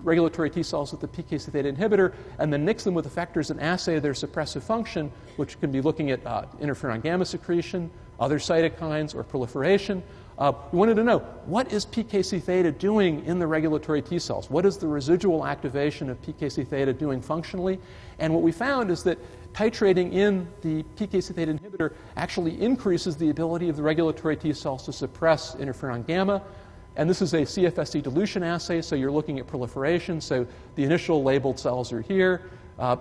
regulatory T cells with the PKC theta inhibitor and then mix them with effectors and assay their suppressive function, which can be looking at interferon gamma secretion, other cytokines, or proliferation. We wanted to know, what is PKC theta doing in the regulatory T cells? What is the residual activation of PKC theta doing functionally? And what we found is that titrating in the PKC theta inhibitor actually increases the ability of the regulatory T cells to suppress interferon gamma. And this is a CFSC dilution assay, so you're looking at proliferation. So the initial labeled cells are here.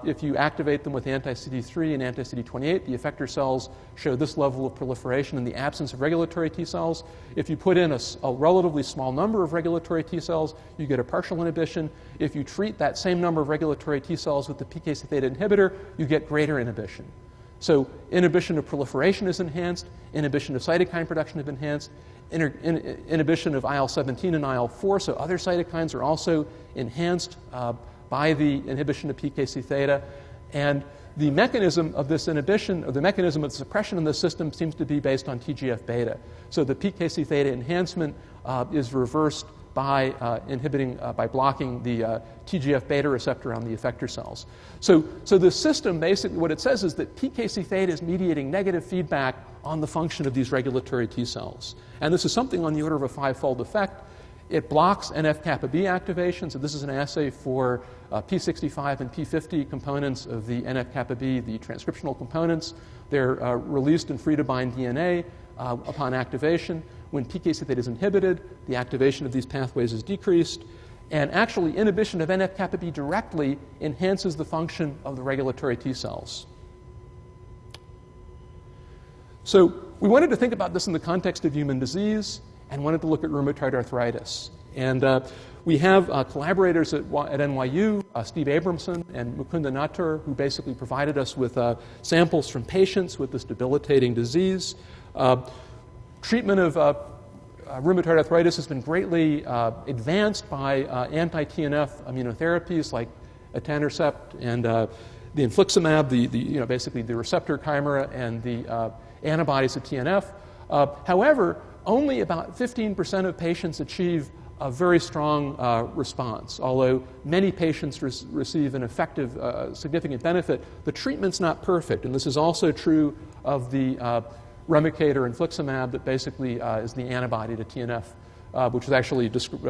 If you activate them with anti-CD3 and anti-CD28, the effector cells show this level of proliferation in the absence of regulatory T cells. If you put in a relatively small number of regulatory T cells, you get a partial inhibition. If you treat that same number of regulatory T cells with the PKC theta inhibitor, you get greater inhibition. So inhibition of proliferation is enhanced, inhibition of cytokine production is enhanced, inhibition of IL-17 and IL-4, so other cytokines are also enhanced by the inhibition of PKC theta. And the mechanism of this inhibition, or the mechanism of the suppression in the system, seems to be based on TGF-beta. So the PKC theta enhancement is reversed by by blocking the TGF-beta receptor on the effector cells. So the system, basically what it says is that PKC theta is mediating negative feedback on the function of these regulatory T cells. And this is something on the order of a 5-fold effect. It blocks NF-kappa B activation. So this is an assay for P65 and P50 components of the NF-kappa B, the transcriptional components. They're released in free-to-bind DNA upon activation. When PKC theta is inhibited, the activation of these pathways is decreased. And actually, inhibition of NF-kappa B directly enhances the function of the regulatory T cells. So we wanted to think about this in the context of human disease and wanted to look at rheumatoid arthritis. And we have collaborators at NYU, Steve Abramson and Mukunda Natur, who basically provided us with samples from patients with this debilitating disease. Treatment of rheumatoid arthritis has been greatly advanced by anti-TNF immunotherapies like etanercept and the infliximab, basically the receptor chimera and the antibodies to TNF. However, only about 15% of patients achieve a very strong response. Although many patients receive an effective, significant benefit, the treatment's not perfect. And this is also true of the Remicade or infliximab that basically is the antibody to TNF, which was actually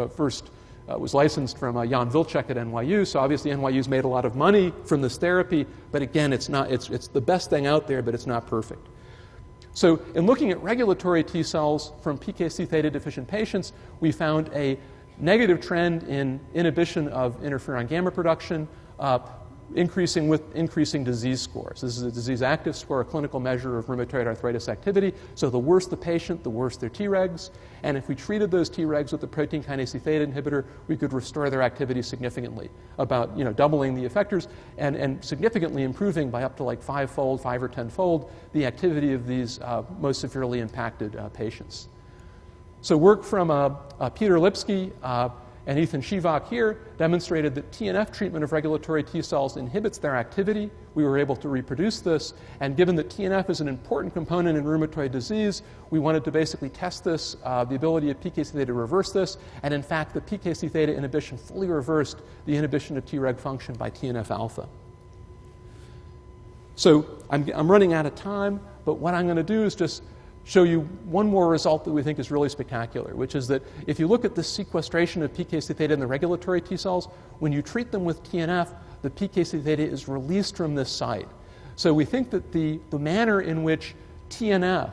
first was licensed from Jan Vilcek at NYU. So obviously NYU's made a lot of money from this therapy, but again, it's the best thing out there, but it's not perfect. So in looking at regulatory T cells from PKC theta deficient patients, we found a negative trend in inhibition of interferon gamma production, increasing with increasing disease scores. This is a disease active score, a clinical measure of rheumatoid arthritis activity. So the worse the patient, the worse their Tregs. And if we treated those Tregs with the protein kinase theta inhibitor, we could restore their activity significantly, about doubling the effectors and significantly improving by up to like 5 or 10-fold the activity of these most severely impacted patients. So work from Peter Lipsky and Ethan Shivak here demonstrated that TNF treatment of regulatory T cells inhibits their activity. We were able to reproduce this, and given that TNF is an important component in rheumatoid disease, we wanted to basically test this, the ability of PKC theta to reverse this, and in fact, the PKC theta inhibition fully reversed the inhibition of Treg function by TNF alpha. So I'm running out of time, but what I'm going to do is just show you one more result that we think is really spectacular, which is that if you look at the sequestration of PKC theta in the regulatory T cells, when you treat them with TNF, the PKC theta is released from this site. So we think that the manner in which TNF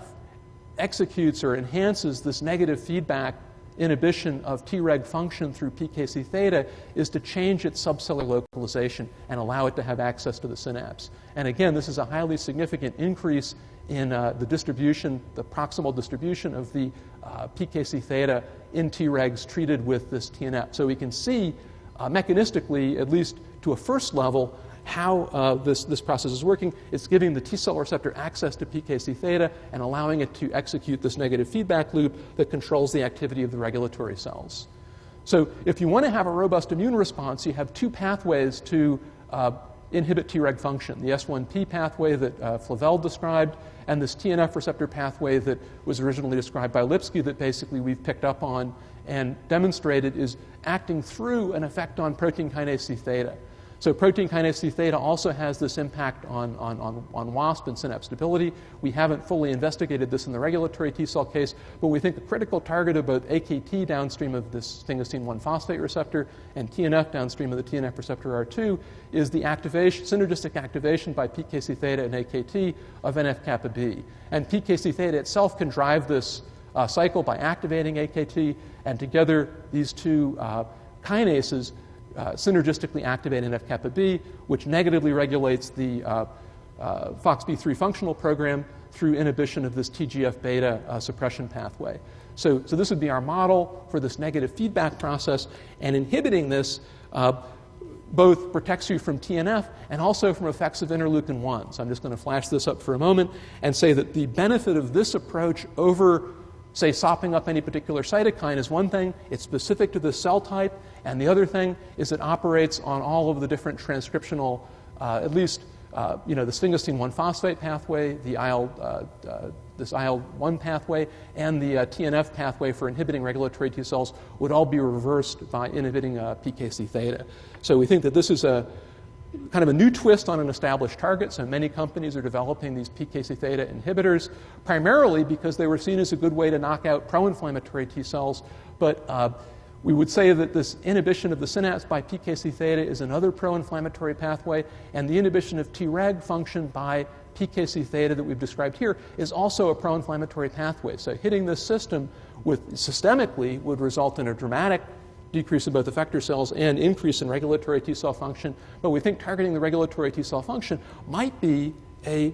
executes or enhances this negative feedback inhibition of Treg function through PKC theta is to change its subcellular localization and allow it to have access to the synapse. And again, this is a highly significant increase in the distribution, the proximal distribution of the PKC theta in Tregs treated with this TNF. So we can see mechanistically, at least to a first level, how this process is working. It's giving the T cell receptor access to PKC theta and allowing it to execute this negative feedback loop that controls the activity of the regulatory cells. So if you want to have a robust immune response, you have two pathways to inhibit Treg function, the S1P pathway that Flavell described, and this TNF receptor pathway that was originally described by Lipsky that basically we've picked up on and demonstrated is acting through an effect on protein kinase C theta. So protein kinase C theta also has this impact on WASP and synapse stability. We haven't fully investigated this in the regulatory T cell case, but we think the critical target of both AKT downstream of this sphingosine 1-phosphate receptor and TNF downstream of the TNF receptor R2 is the activation, synergistic activation by PKC theta and AKT of NF-kappa B. And PKC theta itself can drive this cycle by activating AKT, and together these two kinases synergistically activate NF-kappa B, which negatively regulates the FOXP3 functional program through inhibition of this TGF-beta suppression pathway. So this would be our model for this negative feedback process, and inhibiting this both protects you from TNF and also from effects of interleukin-1. So I'm just going to flash this up for a moment and say that the benefit of this approach over, say, sopping up any particular cytokine is one thing. It's specific to the cell type. And the other thing is it operates on all of the different transcriptional, at least, the sphingosine 1-phosphate pathway, the this IL-1 pathway, and the TNF pathway for inhibiting regulatory T cells would all be reversed by inhibiting PKC theta. So we think that this is a kind of a new twist on an established target. So many companies are developing these PKC theta inhibitors, primarily because they were seen as a good way to knock out pro-inflammatory T cells. But we would say that this inhibition of the synapse by PKC theta is another pro-inflammatory pathway, and the inhibition of Treg function by PKC theta that we've described here is also a pro-inflammatory pathway. So hitting this system systemically would result in a dramatic decrease in both effector cells and increase in regulatory T cell function. But we think targeting the regulatory T cell function might be a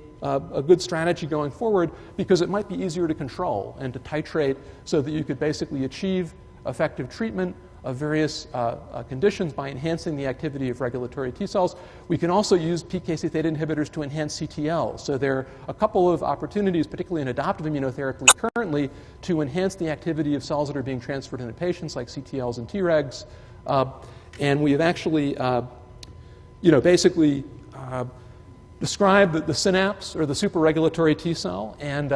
good strategy going forward because it might be easier to control and to titrate so that you could basically achieve effective treatment of various conditions by enhancing the activity of regulatory T cells. We can also use PKC theta inhibitors to enhance CTL. So there are a couple of opportunities, particularly in adoptive immunotherapy currently, to enhance the activity of cells that are being transferred into patients like CTLs and Tregs. And we have actually, basically described the synapse or the superregulatory T cell. And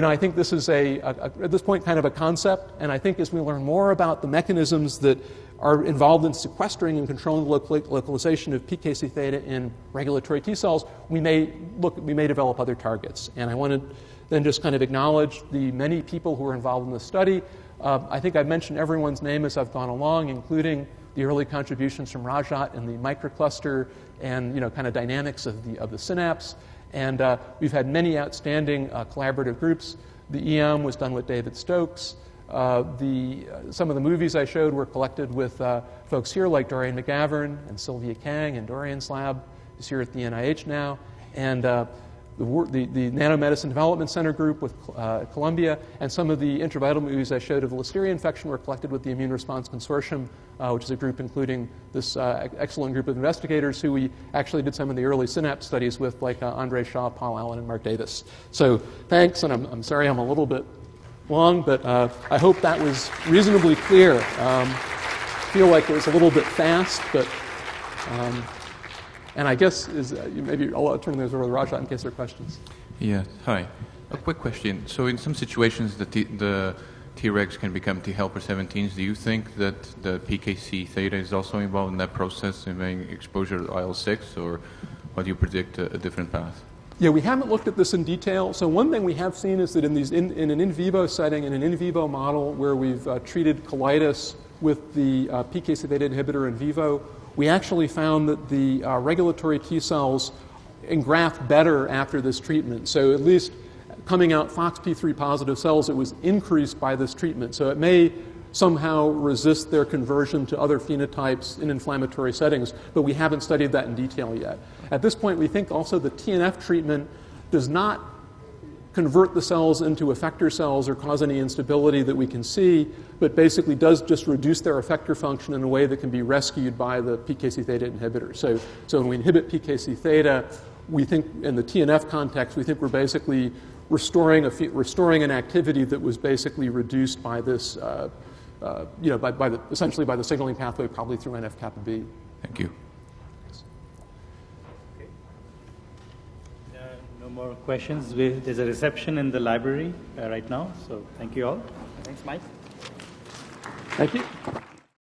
I think this is at this point, kind of a concept, and I think as we learn more about the mechanisms that are involved in sequestering and controlling the localization of PKC theta in regulatory T cells, we may develop other targets. And I want to then just kind of acknowledge the many people who are involved in this study. I think I've mentioned everyone's name as I've gone along, including the early contributions from Rajat in the microcluster and kind of dynamics of the synapse. And we've had many outstanding collaborative groups. The EM was done with David Stokes. Some of the movies I showed were collected with folks here like Dorian McGavern and Sylvia Kang and Dorian's lab is here at the NIH now. And the Nanomedicine Development Center group with Columbia, and some of the intravital movies I showed of the Listeria infection were collected with the Immune Response Consortium, which is a group including this excellent group of investigators who we actually did some of the early Synapse studies with, like Andre Shaw, Paul Allen, and Mark Davis. So thanks, and I'm sorry I'm a little bit long, but I hope that was reasonably clear. I feel like it was a little bit fast, but... and I guess maybe I'll turn those over to Rajat in case there are questions. Yeah, hi. A quick question. So in some situations, the Tregs can become T helper 17s. Do you think that the PKC theta is also involved in that process, in exposure to IL-6, or what do you predict a different path? Yeah, we haven't looked at this in detail. So one thing we have seen is that in an in vivo setting, in an in vivo model where we've treated colitis with the PKC theta inhibitor in vivo, we actually found that the regulatory T cells engraft better after this treatment. So at least coming out FOXP3 positive cells, it was increased by this treatment. So it may somehow resist their conversion to other phenotypes in inflammatory settings, but we haven't studied that in detail yet. At this point, we think also the TNF treatment does not convert the cells into effector cells or cause any instability that we can see, but basically does just reduce their effector function in a way that can be rescued by the PKC theta inhibitor. So when we inhibit PKC theta, we think in the TNF context, we think we're basically restoring an activity that was basically reduced by this, essentially by the signaling pathway, probably through NF-kappa B. Thank you. No more questions. There's a reception in the library right now, so thank you all. Thanks, Mike. Thank you.